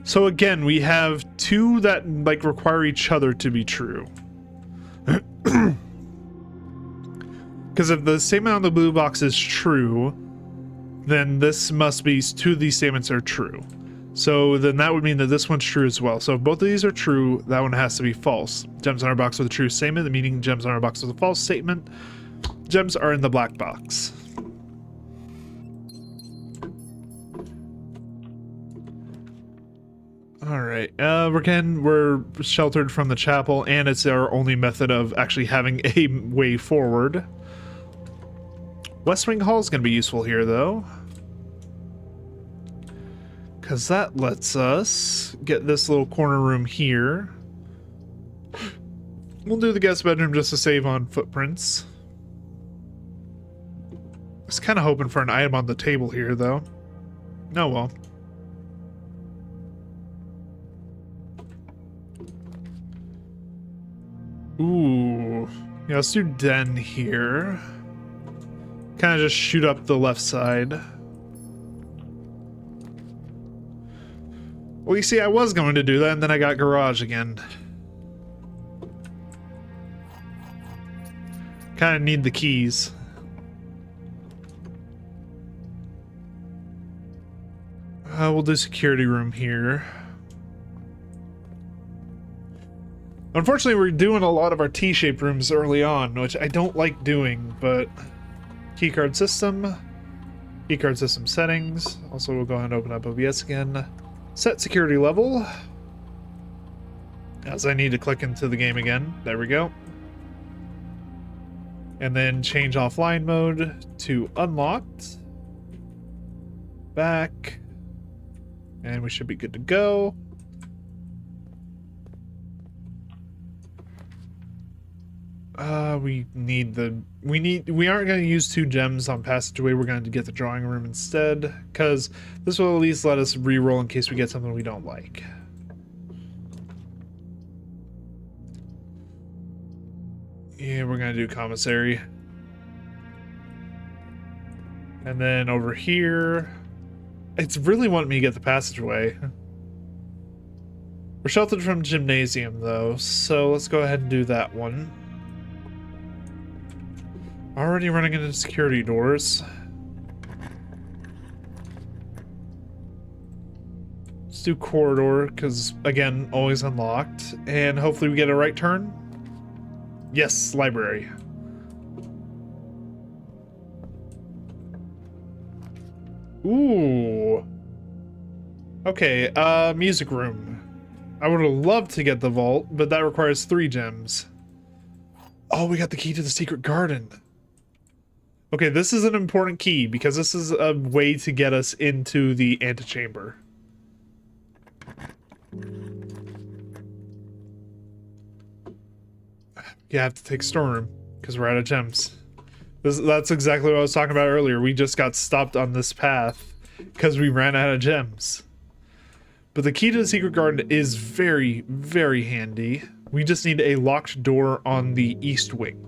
So again, we have 2 that like require each other to be true. Because if the statement on the blue box is true, then this must be 2 of these statements are true. So then that would mean that this one's true as well. So if both of these are true, that one has to be false. Gems on our box with a true statement, meaning gems on our box with a false statement. Gems are in the black box. Alright, we're sheltered from the chapel, and it's our only method of actually having a way forward. West Wing Hall is going to be useful here, though. Because that lets us get this little corner room here. We'll do the guest bedroom just to save on footprints. I was kind of hoping for an item on the table here, though. Oh well. Ooh. Yeah, let's do den here. Kind of just shoot up the left side. Well, you see, I was going to do that, and then I got garage again. Kind of need the keys. We'll do security room here. Unfortunately, we're doing a lot of our T-shaped rooms early on, which I don't like doing, but... Keycard system. Keycard system settings. Also, we'll go ahead and open up OBS again. Set security level. As I need to click into the game again. There we go. And then change offline mode to unlocked. Back. And we should be good to go. We aren't going to use 2 gems on passageway. We're going to get the drawing room instead, because this will at least let us re-roll in case we get something we don't like. Yeah, we're going to do commissary. And then over here, it's really wanting me to get the passageway. We're sheltered from gymnasium though, so let's go ahead and do that one. Already running into security doors. Let's do corridor, because again, always unlocked. And hopefully we get a right turn. Yes, library. Ooh. Okay, music room. I would have loved to get the vault, but that requires 3 gems. Oh, we got the key to the secret garden. Okay, this is an important key because this is a way to get us into the antechamber. You have to take storeroom because we're out of gems. That's exactly what I was talking about earlier. We just got stopped on this path because we ran out of gems. But the key to the secret garden is very, very handy. We just need a locked door on the east wing.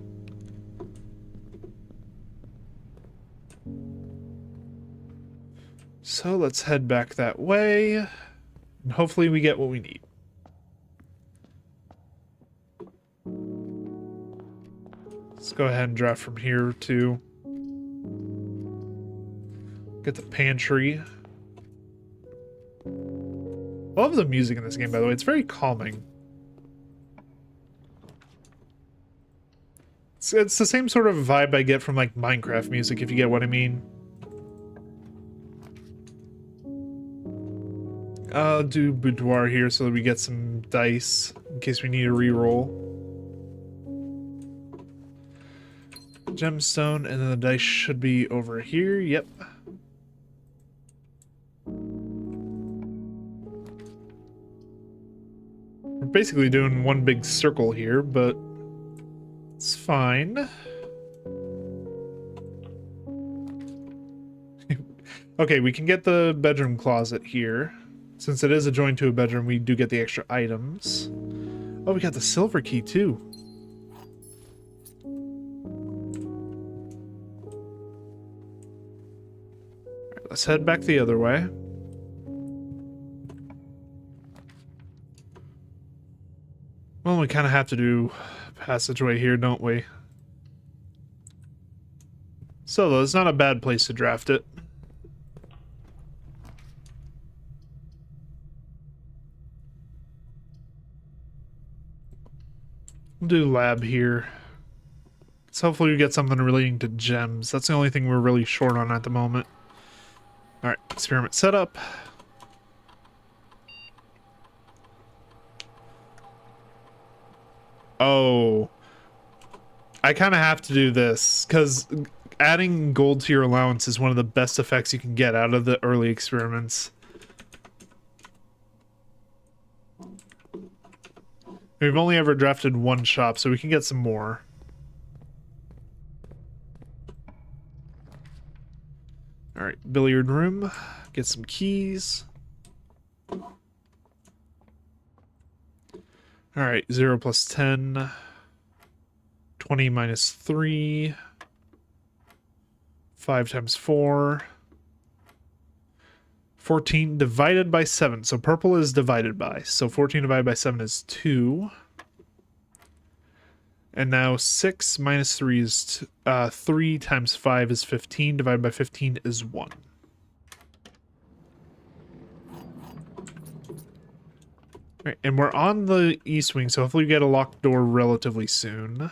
So let's head back that way, and hopefully we get what we need. Let's go ahead and draft from here too. Get the pantry. I love the music in this game, by the way. It's very calming. It's the same sort of vibe I get from like Minecraft music, if you get what I mean. I'll do boudoir here so that we get some dice in case we need a reroll. Gemstone, and then the dice should be over here. Yep. We're basically doing one big circle here, but it's fine. Okay, we can get the bedroom closet here. Since it is adjoined to a bedroom, we do get the extra items. Oh, we got the silver key too. Alright, let's head back the other way. Well, we kind of have to do passageway here, don't we? So, though, it's not a bad place to draft it. We'll do lab here. So hopefully we get something relating to gems. That's the only thing we're really short on at the moment. Alright, experiment setup. Oh. I kind of have to do this, because adding gold to your allowance is one of the best effects you can get out of the early experiments. We've only ever drafted 1 shop, so we can get some more. Alright, billiard room. Get some keys. Alright, 0 plus 10. 20 minus 3. 5 times 4. 14 divided by 7. So purple is divided by. So 14 divided by 7 is 2. And now 6 minus 3 is 3 times 5 is 15. Divided by 15 is 1. Alright, and we're on the east wing, so hopefully we get a locked door relatively soon.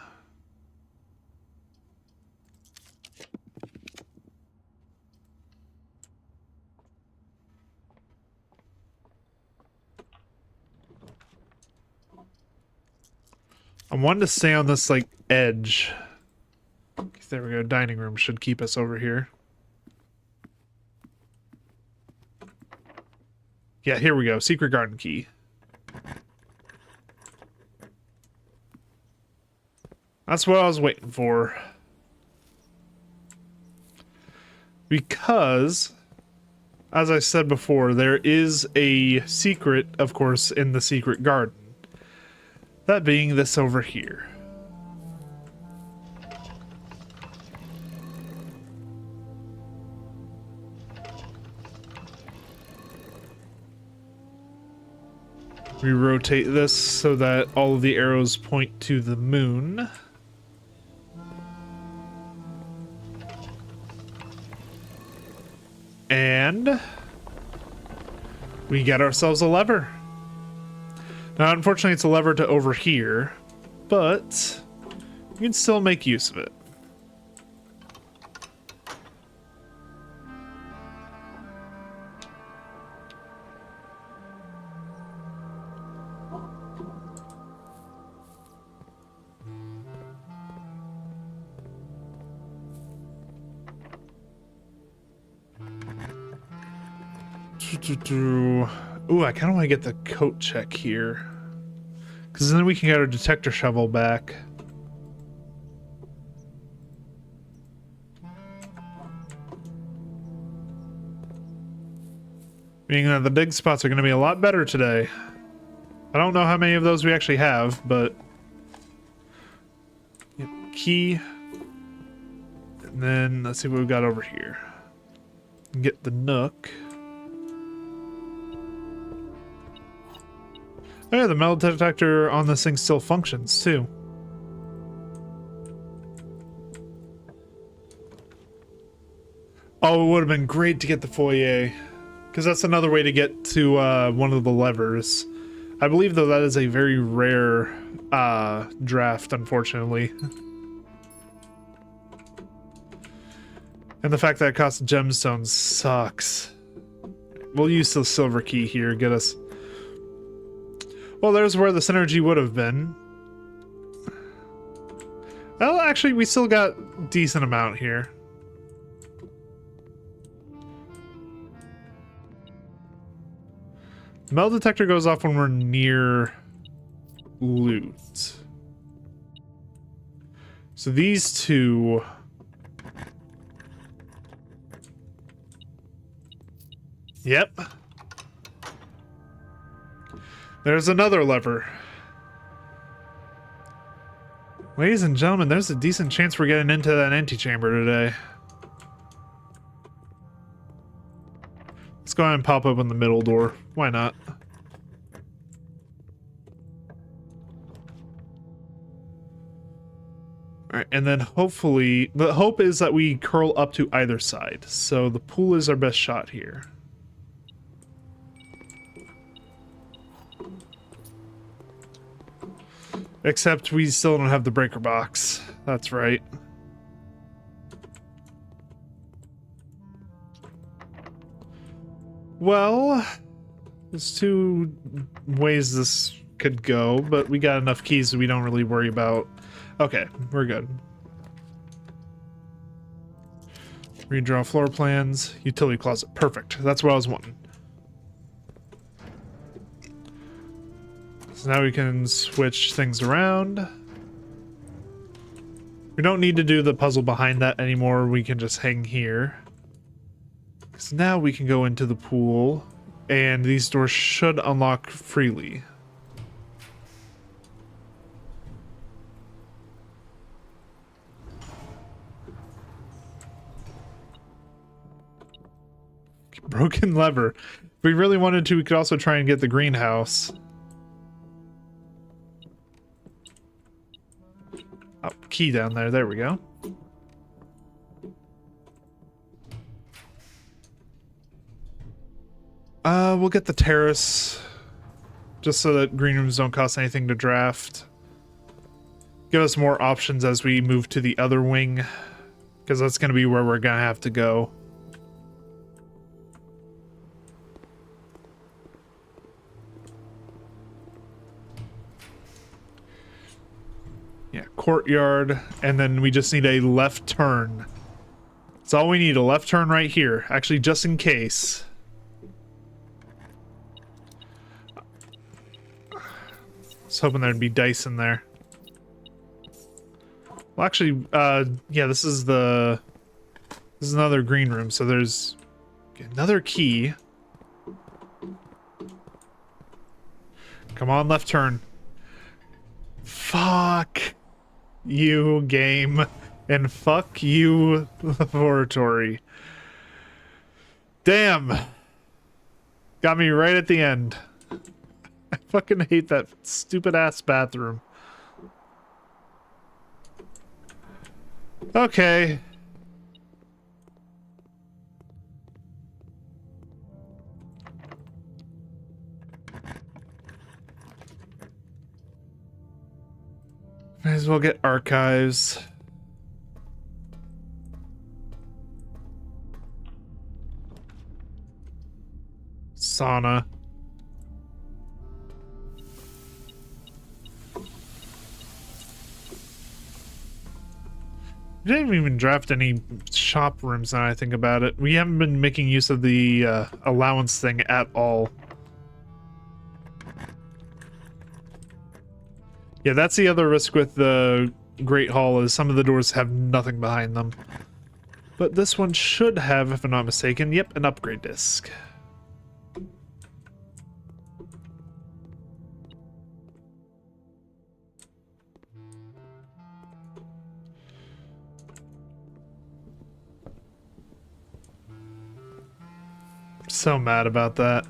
I wanted to stay on this, like, edge. There we go. Dining room should keep us over here. Yeah, here we go. Secret garden key. That's what I was waiting for. Because, as I said before, there is a secret, of course, in the secret garden. That being this over here. We rotate this so that all of the arrows point to the moon. And we get ourselves a lever. Now, unfortunately, it's a lever to over here, but we can still make use of it. Ooh, I kind of want to get the coat check here. Because then we can get our detector shovel back. Meaning that the dig spots are going to be a lot better today. I don't know how many of those we actually have, but... Yep, key. And then, let's see what we've got over here. Get the nook. Oh yeah, the metal detector on this thing still functions, too. Oh, it would have been great to get the foyer. Because that's another way to get to one of the levers. I believe, though, that is a very rare draft, unfortunately. And the fact that it costs gemstones sucks. We'll use the silver key here, get us... Well, there's where the synergy would have been. Well, actually, we still got a decent amount here. The metal detector goes off when we're near loot. So these two... Yep. There's another lever. Ladies and gentlemen, there's a decent chance we're getting into that antechamber today. Let's go ahead and pop open the middle door. Why not? Alright, and then hopefully... The hope is that we curl up to either side. So the pool is our best shot here. Except we still don't have the breaker box. That's right. Well, there's two ways this could go, but we got enough keys that we don't really worry about. Okay, we're good. Redraw floor plans. Utility closet. Perfect. That's what I was wanting. So now we can switch things around. We don't need to do the puzzle behind that anymore. We can just hang here. So now we can go into the pool, and these doors should unlock freely. Broken lever. If we really wanted to, we could also try and get the greenhouse. Oh, key down there. There we go. We'll get the terrace. Just so that green rooms don't cost anything to draft. Give us more options as we move to the other wing. Because that's going to be where we're going to have to go. Yeah, courtyard, and then we just need a left turn. That's all we need, a left turn right here. Actually, just in case. I was hoping there'd be dice in there. Well, actually, yeah, this is another green room, so there's another key. Come on, left turn. Fuck you, game. And fuck you, laboratory. Damn. Got me right at the end. I fucking hate that stupid ass bathroom. Okay. Might as well get archives. Sauna. We didn't even draft any shop rooms now I think about it. We haven't been making use of the allowance thing at all. Yeah, that's the other risk with the Great Hall is some of the doors have nothing behind them. But this one should have, if I'm not mistaken, yep, an upgrade disc. So mad about that.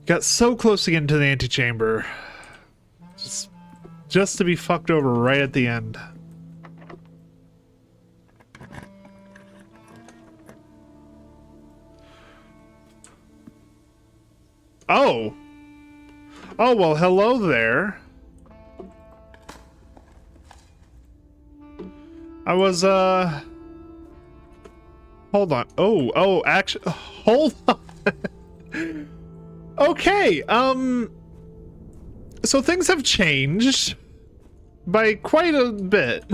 Got so close to getting to the antechamber. Just to be fucked over right at the end. Oh! Oh, well, hello there. I was, hold on. Oh, actually, hold on. Okay, so things have changed by quite a bit.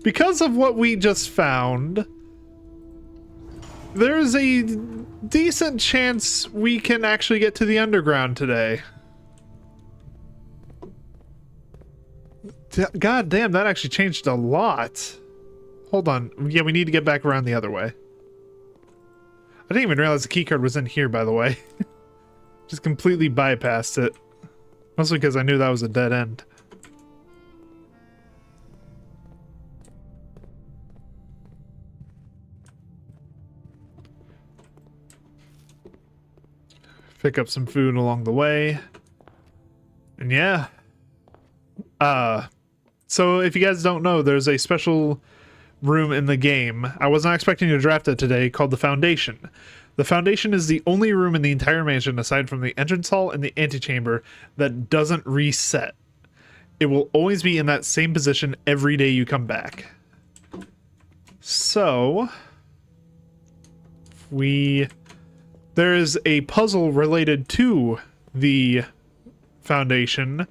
Because of what we just found, there's a decent chance we can actually get to the underground today. God damn, that actually changed a lot. Hold on. Yeah, we need to get back around the other way. I didn't even realize the keycard was in here, by the way. Just completely bypassed it. Mostly because I knew that was a dead end. Pick up some food along the way. And yeah. So if you guys don't know, there's a special room in the game. I was not expecting to draft it today, called the Foundation. The Foundation is the only room in the entire mansion, aside from the entrance hall and the antechamber, that doesn't reset. It will always be in that same position every day you come back. So, there is a puzzle related to the Foundation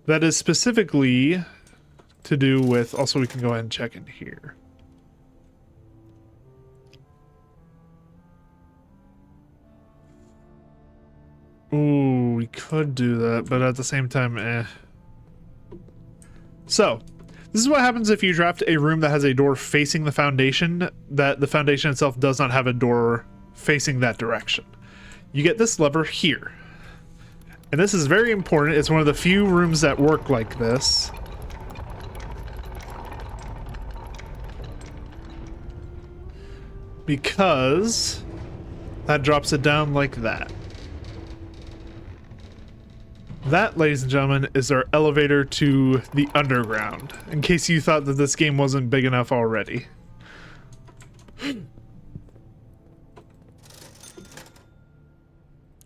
that is specifically to do with, also we can go ahead and check in here. Ooh, we could do that, but at the same time, eh. So, this is what happens if you draft a room that has a door facing the Foundation, that the Foundation itself does not have a door facing that direction. You get this lever here. And this is very important. It's one of the few rooms that work like this. Because that drops it down like that. That, ladies and gentlemen, is our elevator to the underground, in case you thought that this game wasn't big enough already.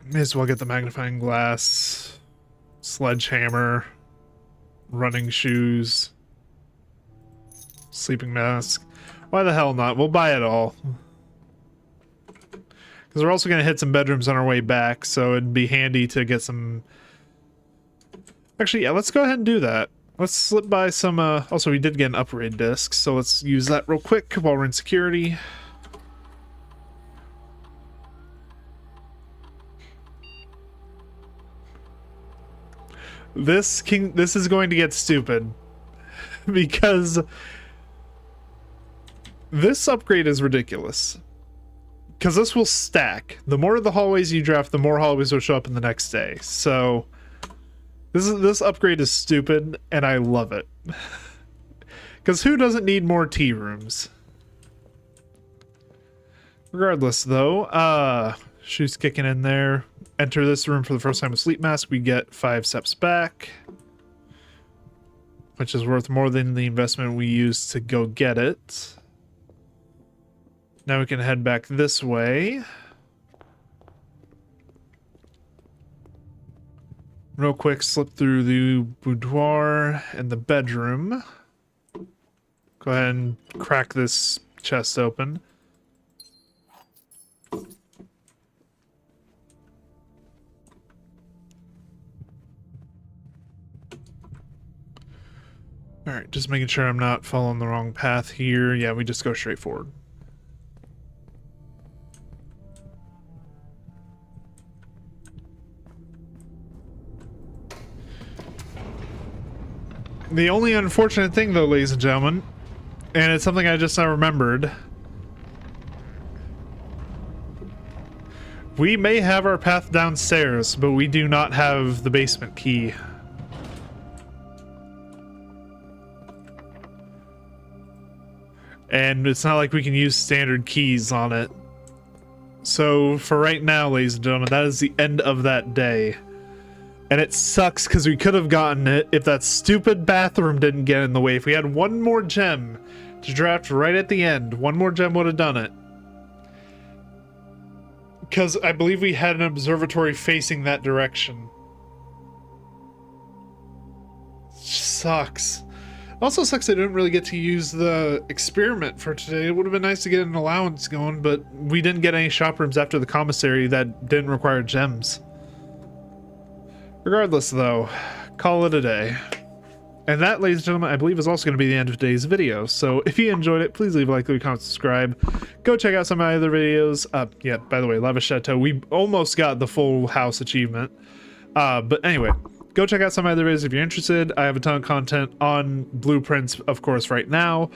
May as well get the magnifying glass, sledgehammer, running shoes, sleeping mask. Why the hell not? We'll buy it all. Because we're also going to hit some bedrooms on our way back, so it'd be handy to get some... Actually, yeah, let's go ahead and do that. Let's slip by some, also we did get an upgrade disc, so let's use that real quick while we're in security. This is going to get stupid because this upgrade is ridiculous. Because this will stack. The more of the hallways you draft, the more hallways will show up in the next day. So this upgrade is stupid, and I love it. Because who doesn't need more tea rooms? Regardless, though, shoes kicking in there. Enter this room for the first time with sleep mask. We get 5 steps back, which is worth more than the investment we used to go get it. Now we can head back this way. Real quick, slip through the boudoir and the bedroom. Go ahead and crack this chest open. Alright, just making sure I'm not following the wrong path here. Yeah, we just go straight forward. The only unfortunate thing, though, ladies and gentlemen, and it's something I just now remembered, we may have our path downstairs, but we do not have the basement key. And it's not like we can use standard keys on it. So for right now, ladies and gentlemen, that is the end of that day. And it sucks because we could have gotten it if that stupid bathroom didn't get in the way. If we had one more gem to draft right at the end, one more gem would have done it. Because I believe we had an observatory facing that direction. Sucks. Also sucks I didn't really get to use the experiment for today. It would have been nice to get an allowance going, but we didn't get any shop rooms after the commissary that didn't require gems. Regardless, though, call it a day. And that, ladies and gentlemen, I believe is also going to be the end of today's video. So if you enjoyed it, please leave a like, leave a comment, subscribe. Go check out some of my other videos. Yeah, by the way, Lava Chateau, we almost got the full house achievement. But anyway, go check out some of my other videos if you're interested. I have a ton of content on blueprints, of course, right now,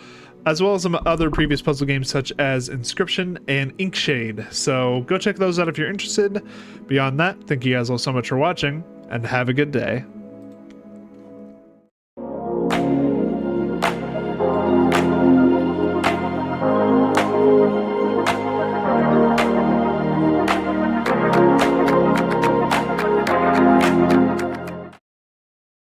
as well as some other previous puzzle games such as Inscription and Inkshade. So go check those out if you're interested. Beyond that, thank you guys all so much for watching, and have a good day.